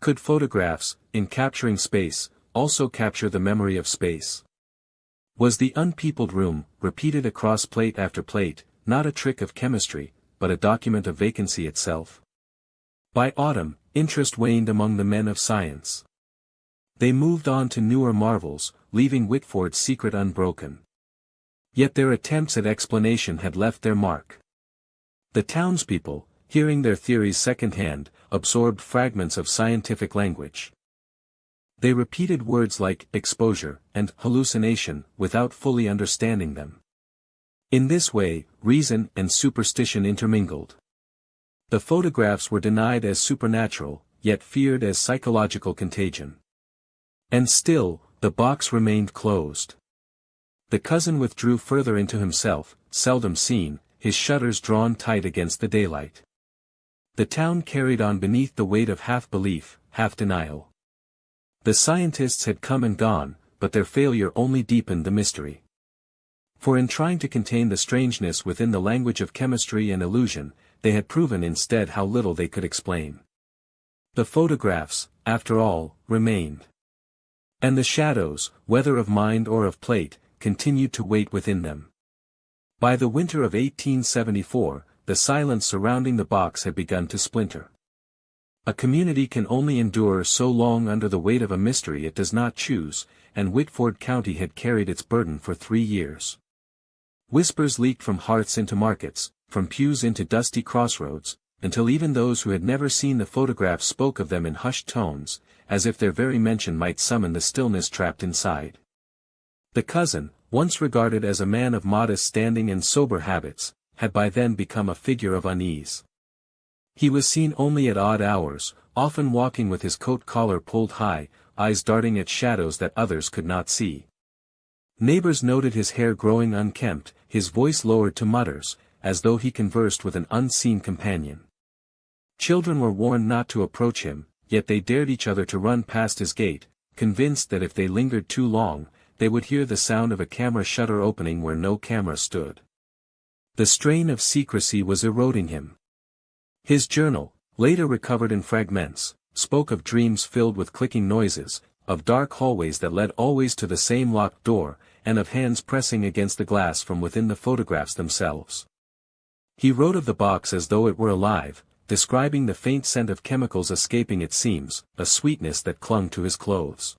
Could photographs, in capturing space, also capture the memory of space? Was the unpeopled room, repeated across plate after plate, not a trick of chemistry, but a document of vacancy itself? By autumn, interest waned among the men of science. They moved on to newer marvels, leaving Whitford's secret unbroken. Yet their attempts at explanation had left their mark. The townspeople, hearing their theories second-hand, absorbed fragments of scientific language. They repeated words like exposure and hallucination without fully understanding them. In this way, reason and superstition intermingled. The photographs were denied as supernatural, yet feared as psychological contagion. And still, the box remained closed. The cousin withdrew further into himself, seldom seen, his shutters drawn tight against the daylight. The town carried on beneath the weight of half-belief, half-denial. The scientists had come and gone, but their failure only deepened the mystery. For in trying to contain the strangeness within the language of chemistry and illusion, they had proven instead how little they could explain. The photographs, after all, remained. And the shadows, whether of mind or of plate, continued to wait within them. By the winter of 1874, the silence surrounding the box had begun to splinter. A community can only endure so long under the weight of a mystery it does not choose, and Whitford County had carried its burden for 3 years. Whispers leaked from hearths into markets, from pews into dusty crossroads, until even those who had never seen the photographs spoke of them in hushed tones, as if their very mention might summon the stillness trapped inside. The cousin, once regarded as a man of modest standing and sober habits, had by then become a figure of unease. He was seen only at odd hours, often walking with his coat collar pulled high, eyes darting at shadows that others could not see. Neighbors noted his hair growing unkempt, his voice lowered to mutters, as though he conversed with an unseen companion. Children were warned not to approach him, yet they dared each other to run past his gate, convinced that if they lingered too long, they would hear the sound of a camera shutter opening where no camera stood. The strain of secrecy was eroding him. His journal, later recovered in fragments, spoke of dreams filled with clicking noises, of dark hallways that led always to the same locked door, and of hands pressing against the glass from within the photographs themselves. He wrote of the box as though it were alive, describing the faint scent of chemicals escaping its seams, a sweetness that clung to his clothes.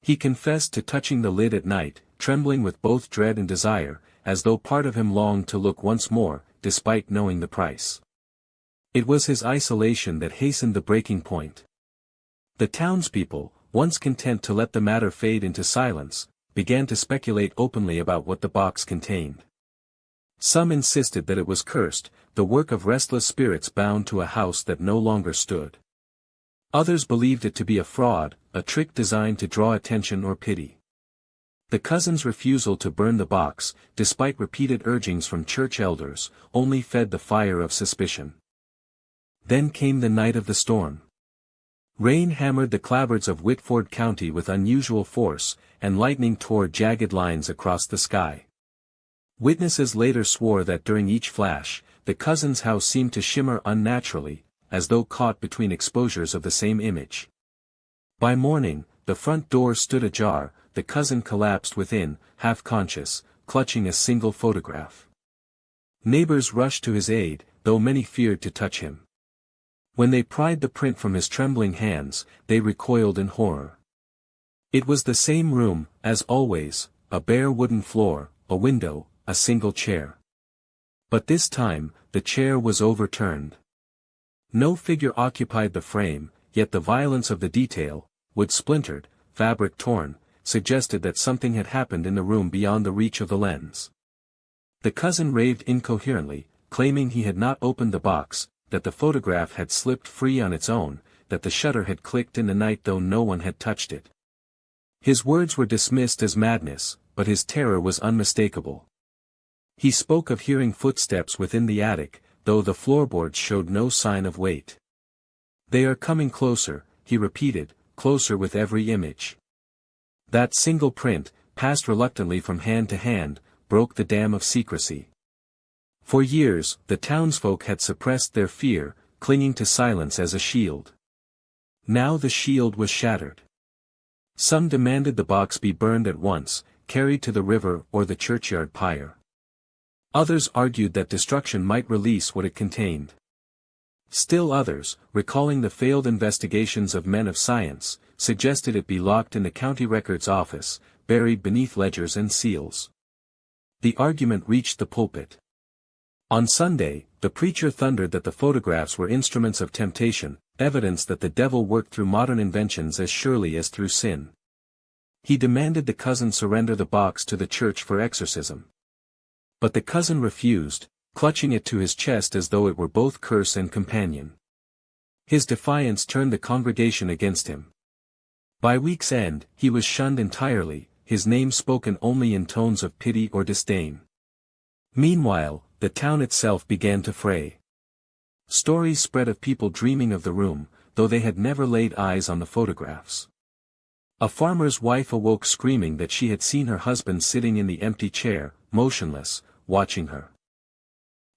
He confessed to touching the lid at night, trembling with both dread and desire, as though part of him longed to look once more, despite knowing the price. It was his isolation that hastened the breaking point. The townspeople, once content to let the matter fade into silence, began to speculate openly about what the box contained. Some insisted that it was cursed, the work of restless spirits bound to a house that no longer stood. Others believed it to be a fraud, a trick designed to draw attention or pity. The cousin's refusal to burn the box, despite repeated urgings from church elders, only fed the fire of suspicion. Then came the night of the storm. Rain hammered the clapboards of Whitford County with unusual force, and lightning tore jagged lines across the sky. Witnesses later swore that during each flash, the cousin's house seemed to shimmer unnaturally, as though caught between exposures of the same image. By morning, the front door stood ajar, the cousin collapsed within, half-conscious, clutching a single photograph. Neighbors rushed to his aid, though many feared to touch him. When they pried the print from his trembling hands, they recoiled in horror. It was the same room, as always, a bare wooden floor, a window, a single chair. But this time, the chair was overturned. No figure occupied the frame, yet the violence of the detail, wood splintered, fabric torn, suggested that something had happened in the room beyond the reach of the lens. The cousin raved incoherently, claiming he had not opened the box, that the photograph had slipped free on its own, that the shutter had clicked in the night though no one had touched it. His words were dismissed as madness, but his terror was unmistakable. He spoke of hearing footsteps within the attic, though the floorboards showed no sign of weight. "They are coming closer," he repeated, "closer with every image." That single print, passed reluctantly from hand to hand, broke the dam of secrecy. For years, the townsfolk had suppressed their fear, clinging to silence as a shield. Now the shield was shattered. Some demanded the box be burned at once, carried to the river or the churchyard pyre. Others argued that destruction might release what it contained. Still others, recalling the failed investigations of men of science, suggested it be locked in the county records office, buried beneath ledgers and seals. The argument reached the pulpit. On Sunday, the preacher thundered that the photographs were instruments of temptation, evidence that the devil worked through modern inventions as surely as through sin. He demanded the cousin surrender the box to the church for exorcism. But the cousin refused, clutching it to his chest as though it were both curse and companion. His defiance turned the congregation against him. By week's end, he was shunned entirely, his name spoken only in tones of pity or disdain. Meanwhile, the town itself began to fray. Stories spread of people dreaming of the room, though they had never laid eyes on the photographs. A farmer's wife awoke screaming that she had seen her husband sitting in the empty chair, motionless, watching her.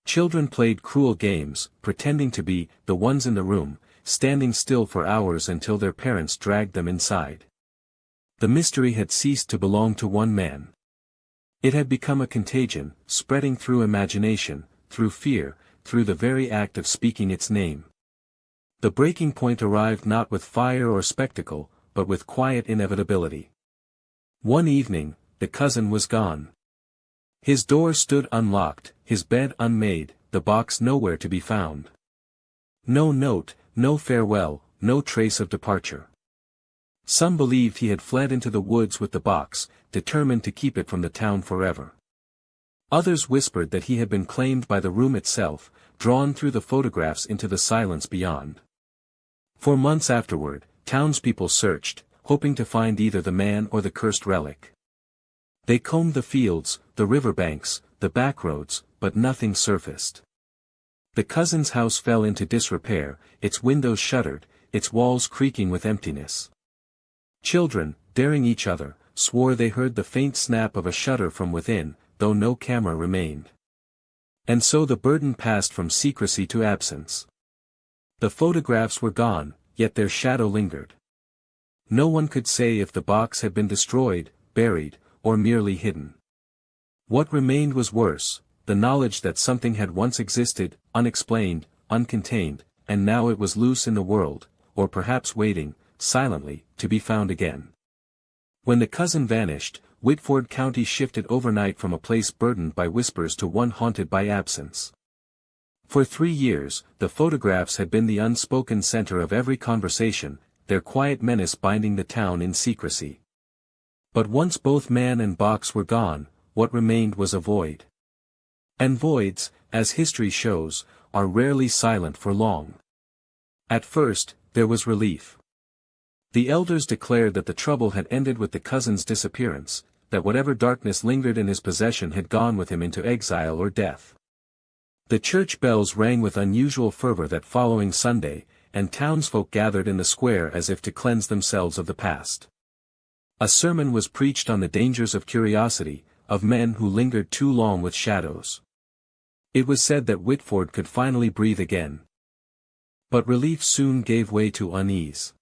Children played cruel games, pretending to be the ones in the room, standing still for hours until their parents dragged them inside. The mystery had ceased to belong to one man. It had become a contagion, spreading through imagination, through fear, through the very act of speaking its name. The breaking point arrived not with fire or spectacle, but with quiet inevitability. One evening, the cousin was gone. His door stood unlocked, his bed unmade, the box nowhere to be found. No note, no farewell, no trace of departure. Some believed he had fled into the woods with the box, determined to keep it from the town forever. Others whispered that he had been claimed by the room itself, drawn through the photographs into the silence beyond. For months afterward, townspeople searched, hoping to find either the man or the cursed relic. They combed the fields, the riverbanks, the back roads, but nothing surfaced. The cousin's house fell into disrepair, its windows shuttered, its walls creaking with emptiness. Children, daring each other, swore they heard the faint snap of a shutter from within, though no camera remained. And so the burden passed from secrecy to absence. The photographs were gone, yet their shadow lingered. No one could say if the box had been destroyed, buried, or merely hidden. What remained was worse, the knowledge that something had once existed, unexplained, uncontained, and now it was loose in the world, or perhaps waiting, silently, to be found again. When the cousin vanished, Whitford County shifted overnight from a place burdened by whispers to one haunted by absence. For 3 years, the photographs had been the unspoken center of every conversation, their quiet menace binding the town in secrecy. But once both man and box were gone, what remained was a void. And voids, as history shows, are rarely silent for long. At first, there was relief. The elders declared that the trouble had ended with the cousin's disappearance, that whatever darkness lingered in his possession had gone with him into exile or death. The church bells rang with unusual fervor that following Sunday, and townsfolk gathered in the square as if to cleanse themselves of the past. A sermon was preached on the dangers of curiosity, of men who lingered too long with shadows. It was said that Whitford could finally breathe again. But relief soon gave way to unease.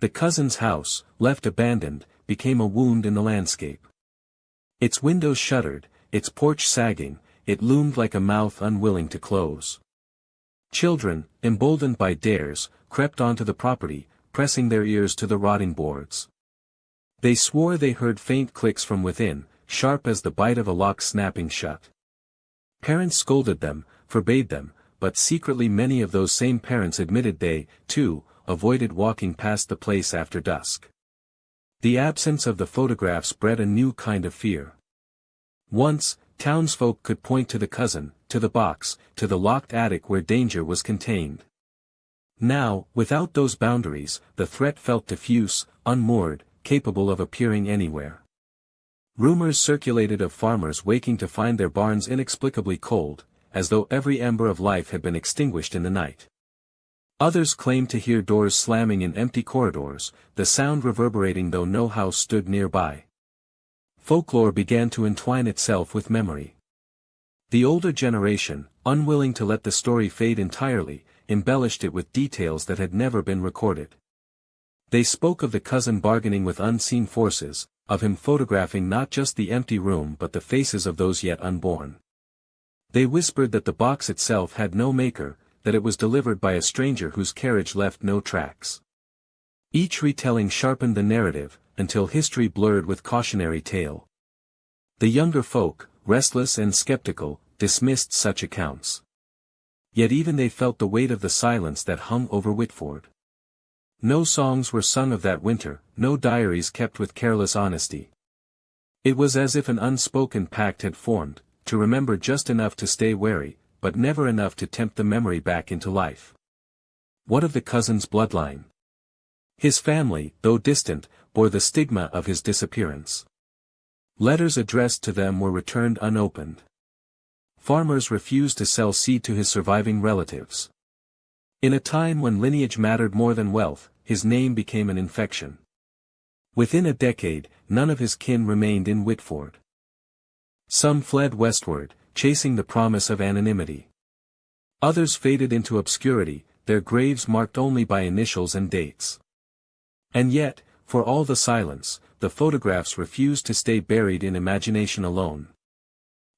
The cousin's house, left abandoned, became a wound in the landscape. Its windows shuttered, its porch sagging, it loomed like a mouth unwilling to close. Children, emboldened by dares, crept onto the property, pressing their ears to the rotting boards. They swore they heard faint clicks from within, sharp as the bite of a lock snapping shut. Parents scolded them, forbade them, but secretly many of those same parents admitted they, too, avoided walking past the place after dusk. The absence of the photographs bred a new kind of fear. Once, townsfolk could point to the cousin, to the box, to the locked attic where danger was contained. Now, without those boundaries, the threat felt diffuse, unmoored, capable of appearing anywhere. Rumors circulated of farmers waking to find their barns inexplicably cold, as though every ember of life had been extinguished in the night. Others claimed to hear doors slamming in empty corridors, the sound reverberating though no house stood nearby. Folklore began to entwine itself with memory. The older generation, unwilling to let the story fade entirely, embellished it with details that had never been recorded. They spoke of the cousin bargaining with unseen forces, of him photographing not just the empty room but the faces of those yet unborn. They whispered that the box itself had no maker, that it was delivered by a stranger whose carriage left no tracks. Each retelling sharpened the narrative, until history blurred with cautionary tale. The younger folk, restless and skeptical, dismissed such accounts. Yet even they felt the weight of the silence that hung over Whitford. No songs were sung of that winter, no diaries kept with careless honesty. It was as if an unspoken pact had formed, to remember just enough to stay wary, but never enough to tempt the memory back into life. What of the cousin's bloodline? His family, though distant, bore the stigma of his disappearance. Letters addressed to them were returned unopened. Farmers refused to sell seed to his surviving relatives. In a time when lineage mattered more than wealth, his name became an infection. Within a decade, none of his kin remained in Whitford. Some fled westward, chasing the promise of anonymity. Others faded into obscurity, their graves marked only by initials and dates. And yet, for all the silence, the photographs refused to stay buried in imagination alone.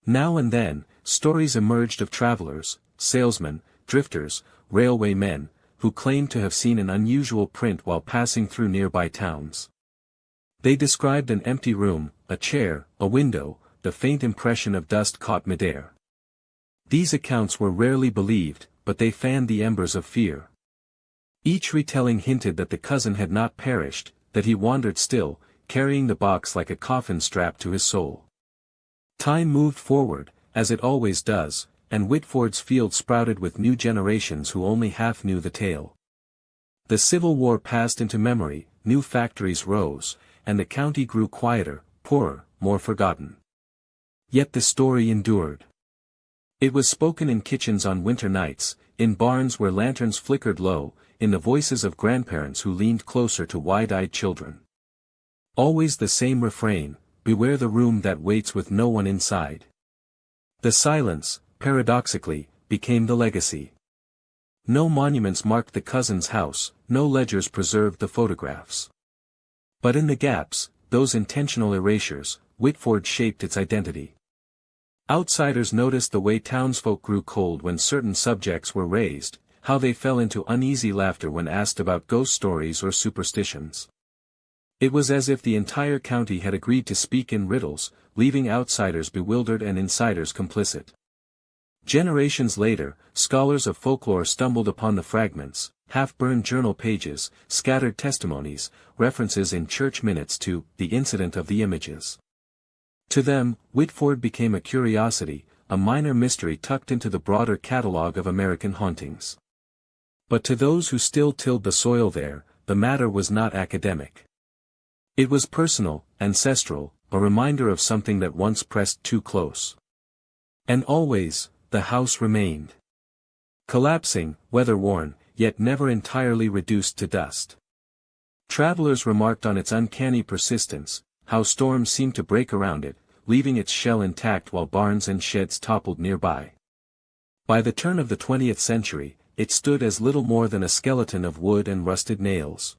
Now and then, stories emerged of travelers, salesmen, drifters, railway men, who claimed to have seen an unusual print while passing through nearby towns. They described an empty room, a chair, a window, the faint impression of dust caught midair. These accounts were rarely believed, but they fanned the embers of fear. Each retelling hinted that the cousin had not perished, that he wandered still, carrying the box like a coffin strapped to his soul. Time moved forward, as it always does, and Whitford's field sprouted with new generations who only half knew the tale. The Civil War passed into memory, new factories rose, and the county grew quieter, poorer, more forgotten. Yet the story endured. It was spoken in kitchens on winter nights, in barns where lanterns flickered low, in the voices of grandparents who leaned closer to wide-eyed children. Always the same refrain, beware the room that waits with no one inside. The silence, paradoxically, became the legacy. No monuments marked the cousin's house, no ledgers preserved the photographs. But in the gaps, those intentional erasures, Whitford shaped its identity. Outsiders noticed the way townsfolk grew cold when certain subjects were raised, how they fell into uneasy laughter when asked about ghost stories or superstitions. It was as if the entire county had agreed to speak in riddles, leaving outsiders bewildered and insiders complicit. Generations later, scholars of folklore stumbled upon the fragments, half-burned journal pages, scattered testimonies, references in church minutes to the incident of the images. To them, Whitford became a curiosity, a minor mystery tucked into the broader catalogue of American hauntings. But to those who still tilled the soil there, the matter was not academic. It was personal, ancestral, a reminder of something that once pressed too close. And always, the house remained. Collapsing, weather-worn, yet never entirely reduced to dust. Travelers remarked on its uncanny persistence, how storms seemed to break around it, leaving its shell intact while barns and sheds toppled nearby. By the turn of the 20th century, it stood as little more than a skeleton of wood and rusted nails.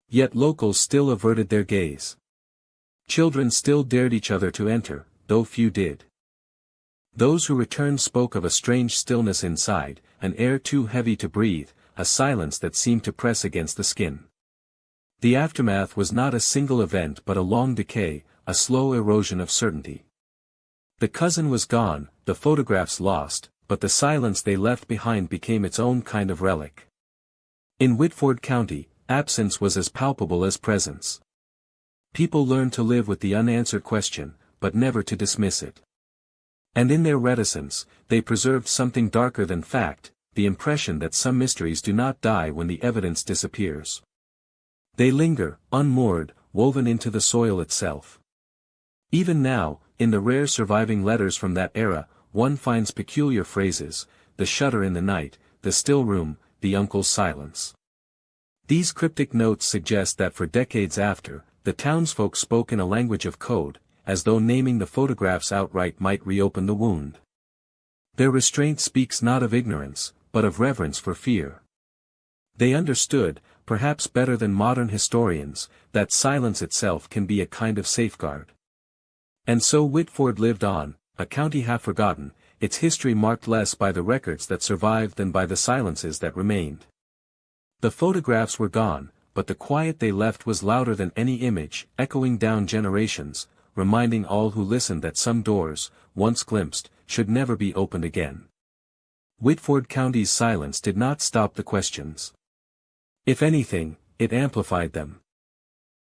Yet locals still averted their gaze. Children still dared each other to enter, though few did. Those who returned spoke of a strange stillness inside, an air too heavy to breathe, a silence that seemed to press against the skin. The aftermath was not a single event but a long decay, a slow erosion of certainty. The cousin was gone, the photographs lost, but the silence they left behind became its own kind of relic. In Whitford County, absence was as palpable as presence. People learned to live with the unanswered question, but never to dismiss it. And in their reticence, they preserved something darker than fact, the impression that some mysteries do not die when the evidence disappears. They linger, unmoored, woven into the soil itself. Even now, in the rare surviving letters from that era, one finds peculiar phrases: the shudder in the night, the still room, the uncle's silence. These cryptic notes suggest that for decades after, the townsfolk spoke in a language of code, as though naming the photographs outright might reopen the wound. Their restraint speaks not of ignorance, but of reverence for fear. They understood, perhaps better than modern historians, that silence itself can be a kind of safeguard. And so Whitford lived on, a county half forgotten, its history marked less by the records that survived than by the silences that remained. The photographs were gone, but the quiet they left was louder than any image, echoing down generations, reminding all who listened that some doors, once glimpsed, should never be opened again. Whitford County's silence did not stop the questions. If anything, it amplified them.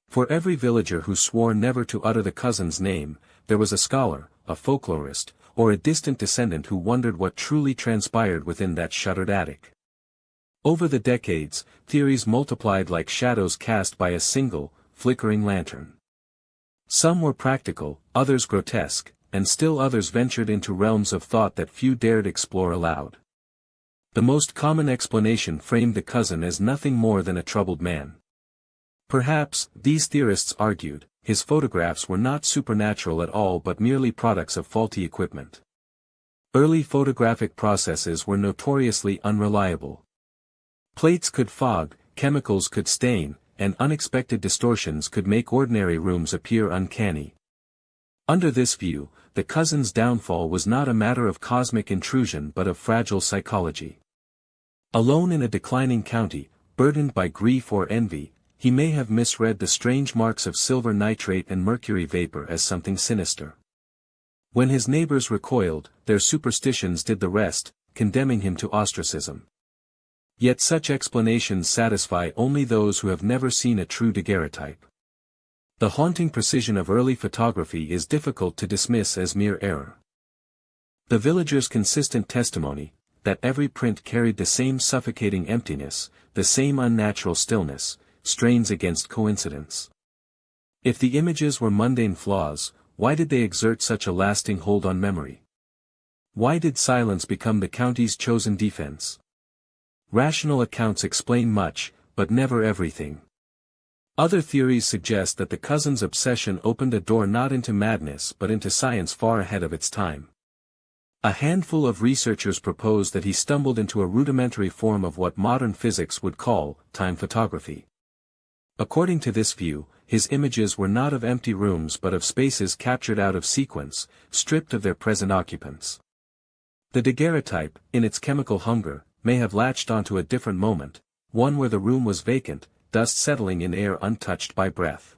For every villager who swore never to utter the cousin's name, there was a scholar, a folklorist, or a distant descendant who wondered what truly transpired within that shuttered attic. Over the decades, theories multiplied like shadows cast by a single, flickering lantern. Some were practical, others grotesque, and still others ventured into realms of thought that few dared explore aloud. The most common explanation framed the cousin as nothing more than a troubled man. Perhaps, these theorists argued, his photographs were not supernatural at all but merely products of faulty equipment. Early photographic processes were notoriously unreliable. Plates could fog, chemicals could stain, and unexpected distortions could make ordinary rooms appear uncanny. Under this view, the cousin's downfall was not a matter of cosmic intrusion but of fragile psychology. Alone in a declining county, burdened by grief or envy, he may have misread the strange marks of silver nitrate and mercury vapor as something sinister. When his neighbors recoiled, their superstitions did the rest, condemning him to ostracism. Yet such explanations satisfy only those who have never seen a true daguerreotype. The haunting precision of early photography is difficult to dismiss as mere error. The villagers' consistent testimony, that every print carried the same suffocating emptiness, the same unnatural stillness, strains against coincidence. If the images were mundane flaws, why did they exert such a lasting hold on memory? Why did silence become the county's chosen defense? Rational accounts explain much, but never everything. Other theories suggest that the cousin's obsession opened a door not into madness but into science far ahead of its time. A handful of researchers propose that he stumbled into a rudimentary form of what modern physics would call time photography. According to this view, his images were not of empty rooms but of spaces captured out of sequence, stripped of their present occupants. The daguerreotype, in its chemical hunger, may have latched onto a different moment, one where the room was vacant, dust settling in air untouched by breath.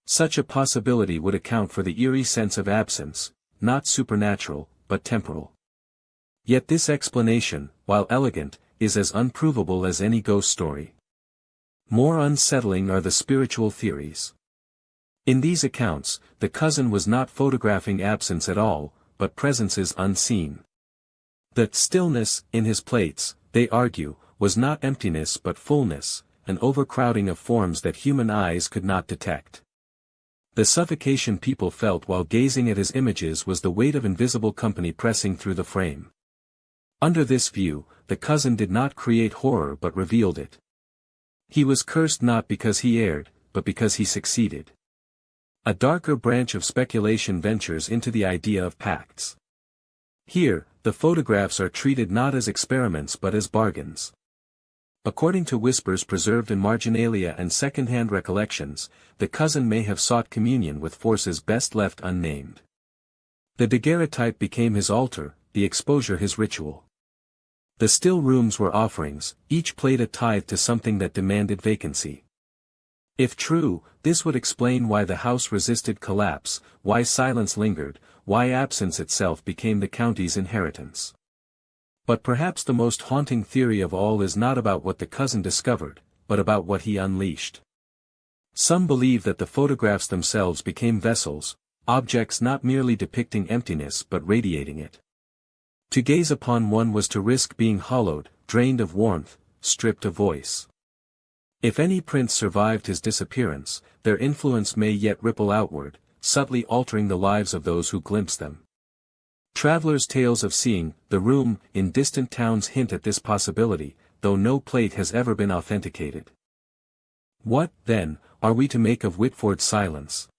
Such a possibility would account for the eerie sense of absence, not supernatural, but temporal. Yet this explanation, while elegant, is as unprovable as any ghost story. More unsettling are the spiritual theories. In these accounts, the cousin was not photographing absence at all, but presences unseen. The stillness in his plates, they argue, was not emptiness but fullness, an overcrowding of forms that human eyes could not detect. The suffocation people felt while gazing at his images was the weight of invisible company pressing through the frame. Under this view, the cousin did not create horror but revealed it. He was cursed not because he erred, but because he succeeded. A darker branch of speculation ventures into the idea of pacts. Here, the photographs are treated not as experiments but as bargains. According to whispers preserved in marginalia and second-hand recollections, the cousin may have sought communion with forces best left unnamed. The daguerreotype became his altar, the exposure his ritual. The still rooms were offerings, each played a tithe to something that demanded vacancy. If true, this would explain why the house resisted collapse, why silence lingered, why absence itself became the county's inheritance. But perhaps the most haunting theory of all is not about what the cousin discovered, but about what he unleashed. Some believe that the photographs themselves became vessels, objects not merely depicting emptiness but radiating it. To gaze upon one was to risk being hollowed, drained of warmth, stripped of voice. If any prints survived his disappearance, their influence may yet ripple outward, subtly altering the lives of those who glimpse them. Travelers' tales of seeing the room in distant towns hint at this possibility, though no plate has ever been authenticated. What, then, are we to make of Whitford's silence?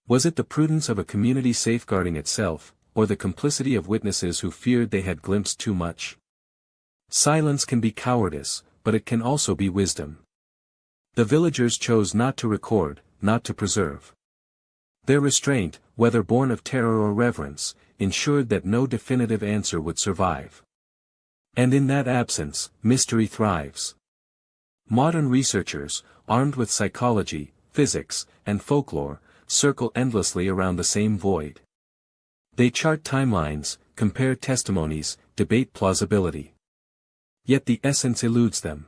Was it the prudence of a community safeguarding itself, or the complicity of witnesses who feared they had glimpsed too much? Silence can be cowardice, but it can also be wisdom. The villagers chose not to record, not to preserve. Their restraint, whether born of terror or reverence, ensured that no definitive answer would survive. And in that absence, mystery thrives. Modern researchers, armed with psychology, physics, and folklore, circle endlessly around the same void. They chart timelines, compare testimonies, debate plausibility. Yet the essence eludes them.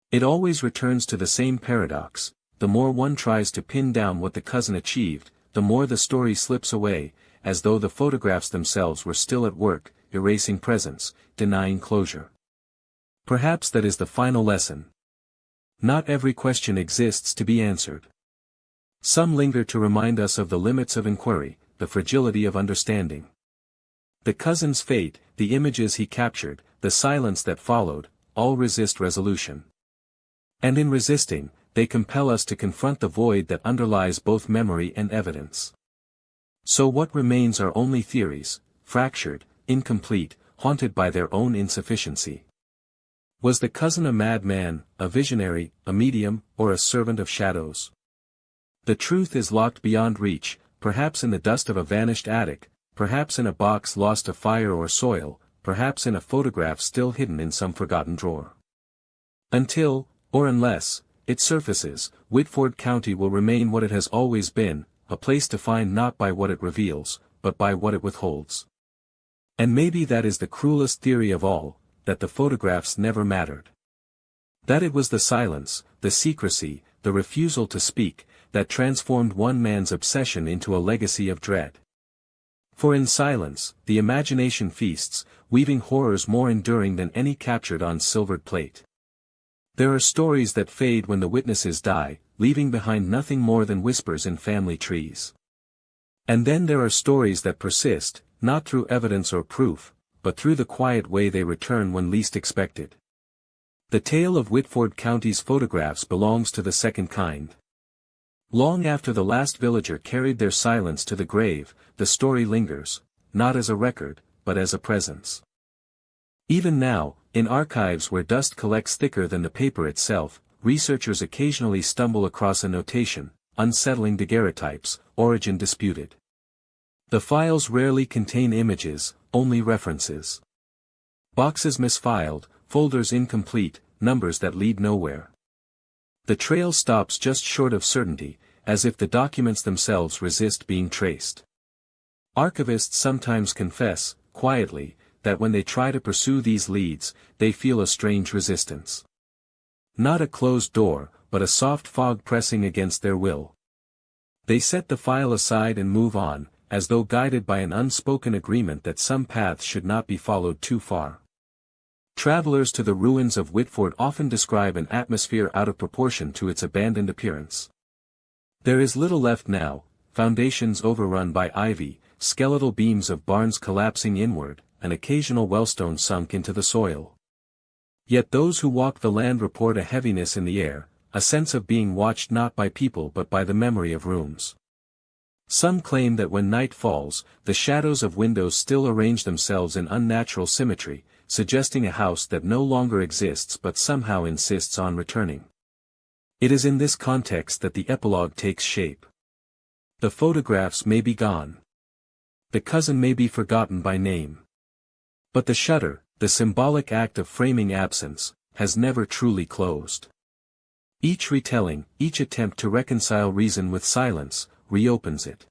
It always returns to the same paradox: the more one tries to pin down what the cousin achieved, the more the story slips away, as though the photographs themselves were still at work, erasing presence, denying closure. Perhaps that is the final lesson. Not every question exists to be answered. Some linger to remind us of the limits of inquiry, the fragility of understanding. The cousin's fate, the images he captured, the silence that followed, all resist resolution. And in resisting, they compel us to confront the void that underlies both memory and evidence. So what remains are only theories, fractured, incomplete, haunted by their own insufficiency. Was the cousin a madman, a visionary, a medium, or a servant of shadows? The truth is locked beyond reach, perhaps in the dust of a vanished attic, perhaps in a box lost to fire or soil, perhaps in a photograph still hidden in some forgotten drawer. Until, or unless, it surfaces, Whitford County will remain what it has always been, a place defined not by what it reveals, but by what it withholds. And maybe that is the cruelest theory of all, that the photographs never mattered. That it was the silence, the secrecy, the refusal to speak, that transformed one man's obsession into a legacy of dread. For in silence, the imagination feasts, weaving horrors more enduring than any captured on silvered plate. There are stories that fade when the witnesses die, leaving behind nothing more than whispers in family trees. And then there are stories that persist, not through evidence or proof, but through the quiet way they return when least expected. The tale of Whitford County's photographs belongs to the second kind. Long after the last villager carried their silence to the grave, the story lingers, not as a record, but as a presence. Even now, in archives where dust collects thicker than the paper itself, researchers occasionally stumble across a notation, unsettling daguerreotypes, origin disputed. The files rarely contain images, only references. Boxes misfiled, folders incomplete, numbers that lead nowhere. The trail stops just short of certainty, as if the documents themselves resist being traced. Archivists sometimes confess, quietly, that when they try to pursue these leads, they feel a strange resistance. Not a closed door, but a soft fog pressing against their will. They set the file aside and move on, as though guided by an unspoken agreement that some paths should not be followed too far. Travelers to the ruins of Whitford often describe an atmosphere out of proportion to its abandoned appearance. There is little left now, foundations overrun by ivy, skeletal beams of barns collapsing inward, an occasional wellstone sunk into the soil. Yet those who walk the land report a heaviness in the air, a sense of being watched not by people but by the memory of rooms. Some claim that when night falls, the shadows of windows still arrange themselves in unnatural symmetry, suggesting a house that no longer exists but somehow insists on returning. It is in this context that the epilogue takes shape. The photographs may be gone. The cousin may be forgotten by name. But the shudder, the symbolic act of framing absence, has never truly closed. Each retelling, each attempt to reconcile reason with silence, reopens it.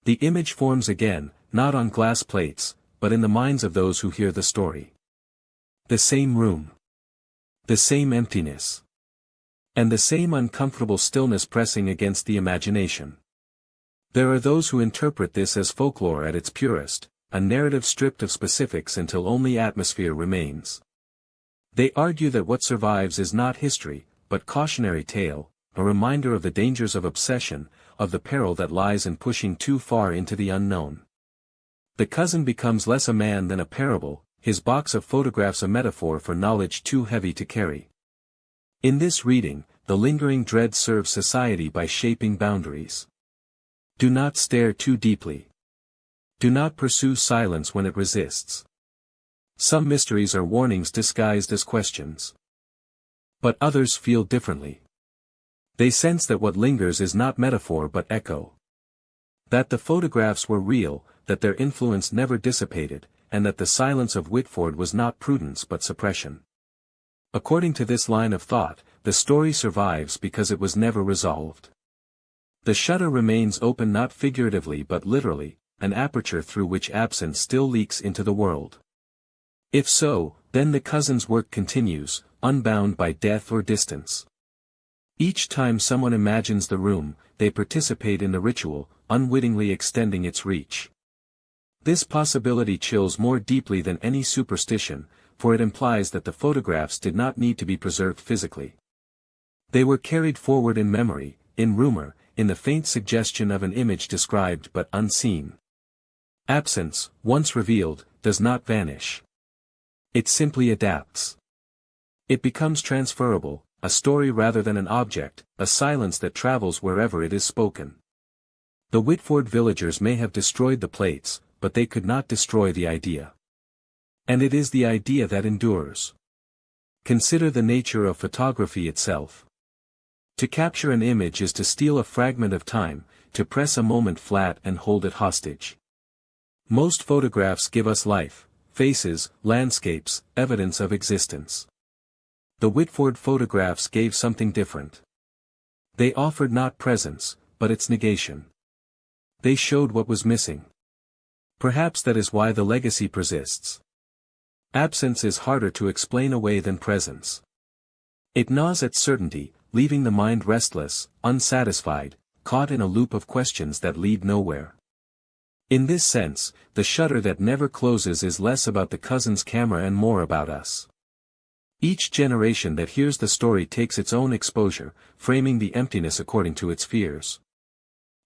The image forms again, not on glass plates, but in the minds of those who hear the story. The same room. The same emptiness. And the same uncomfortable stillness pressing against the imagination. There are those who interpret this as folklore at its purest, a narrative stripped of specifics until only atmosphere remains. They argue that what survives is not history, but cautionary tale, a reminder of the dangers of obsession, of the peril that lies in pushing too far into the unknown. The cousin becomes less a man than a parable, his box of photographs a metaphor for knowledge too heavy to carry. In this reading, the lingering dread serves society by shaping boundaries. Do not stare too deeply. Do not pursue silence when it resists. Some mysteries are warnings disguised as questions. But others feel differently. They sense that what lingers is not metaphor but echo. That the photographs were real, that their influence never dissipated, and that the silence of Whitford was not prudence but suppression. According to this line of thought, the story survives because it was never resolved. The shutter remains open not figuratively but literally, an aperture through which absence still leaks into the world. If so, then the cousin's work continues, unbound by death or distance. Each time someone imagines the room, they participate in the ritual, unwittingly extending its reach. This possibility chills more deeply than any superstition, for it implies that the photographs did not need to be preserved physically. They were carried forward in memory, in rumor, in the faint suggestion of an image described but unseen. Absence, once revealed, does not vanish. It simply adapts. It becomes transferable, a story rather than an object, a silence that travels wherever it is spoken. The Whitford villagers may have destroyed the plates, but they could not destroy the idea. And it is the idea that endures. Consider the nature of photography itself. To capture an image is to steal a fragment of time, to press a moment flat and hold it hostage. Most photographs give us life, faces, landscapes, evidence of existence. The Whitford photographs gave something different. They offered not presence, but its negation. They showed what was missing. Perhaps that is why the legacy persists. Absence is harder to explain away than presence. It gnaws at certainty, leaving the mind restless, unsatisfied, caught in a loop of questions that lead nowhere. In this sense, the shutter that never closes is less about the cousin's camera and more about us. Each generation that hears the story takes its own exposure, framing the emptiness according to its fears.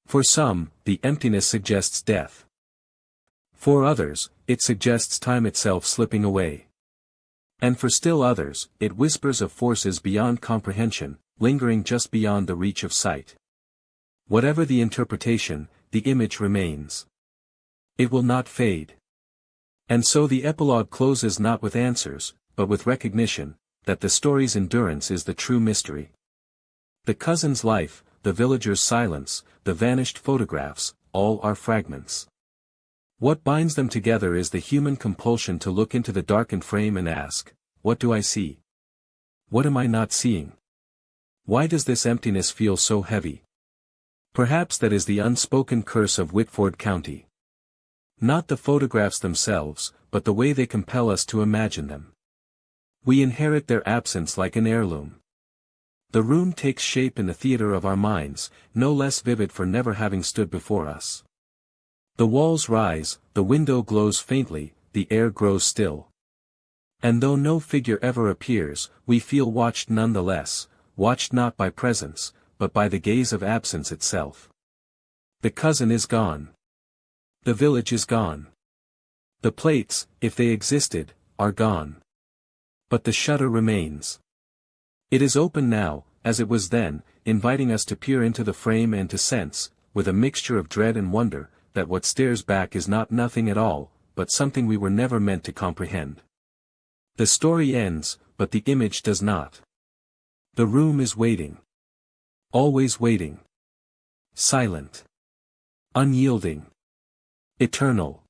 For some, the emptiness suggests death. For others, it suggests time itself slipping away. And for still others, it whispers of forces beyond comprehension, lingering just beyond the reach of sight. Whatever the interpretation, the image remains. It will not fade. And so the epilogue closes not with answers, but with recognition, that the story's endurance is the true mystery. The cousin's life, the villager's silence, the vanished photographs, all are fragments. What binds them together is the human compulsion to look into the darkened frame and ask, what do I see? What am I not seeing? Why does this emptiness feel so heavy? Perhaps that is the unspoken curse of Whitford County. Not the photographs themselves, but the way they compel us to imagine them. We inherit their absence like an heirloom. The room takes shape in the theater of our minds, no less vivid for never having stood before us. The walls rise, the window glows faintly, the air grows still. And though no figure ever appears, we feel watched nonetheless, watched not by presence, but by the gaze of absence itself. The cousin is gone. The village is gone. The plates, if they existed, are gone. But the shutter remains. It is open now, as it was then, inviting us to peer into the frame and to sense, with a mixture of dread and wonder, that what stares back is not nothing at all, but something we were never meant to comprehend. The story ends, but the image does not. The room is waiting. Always waiting. Silent. Unyielding. Eternal.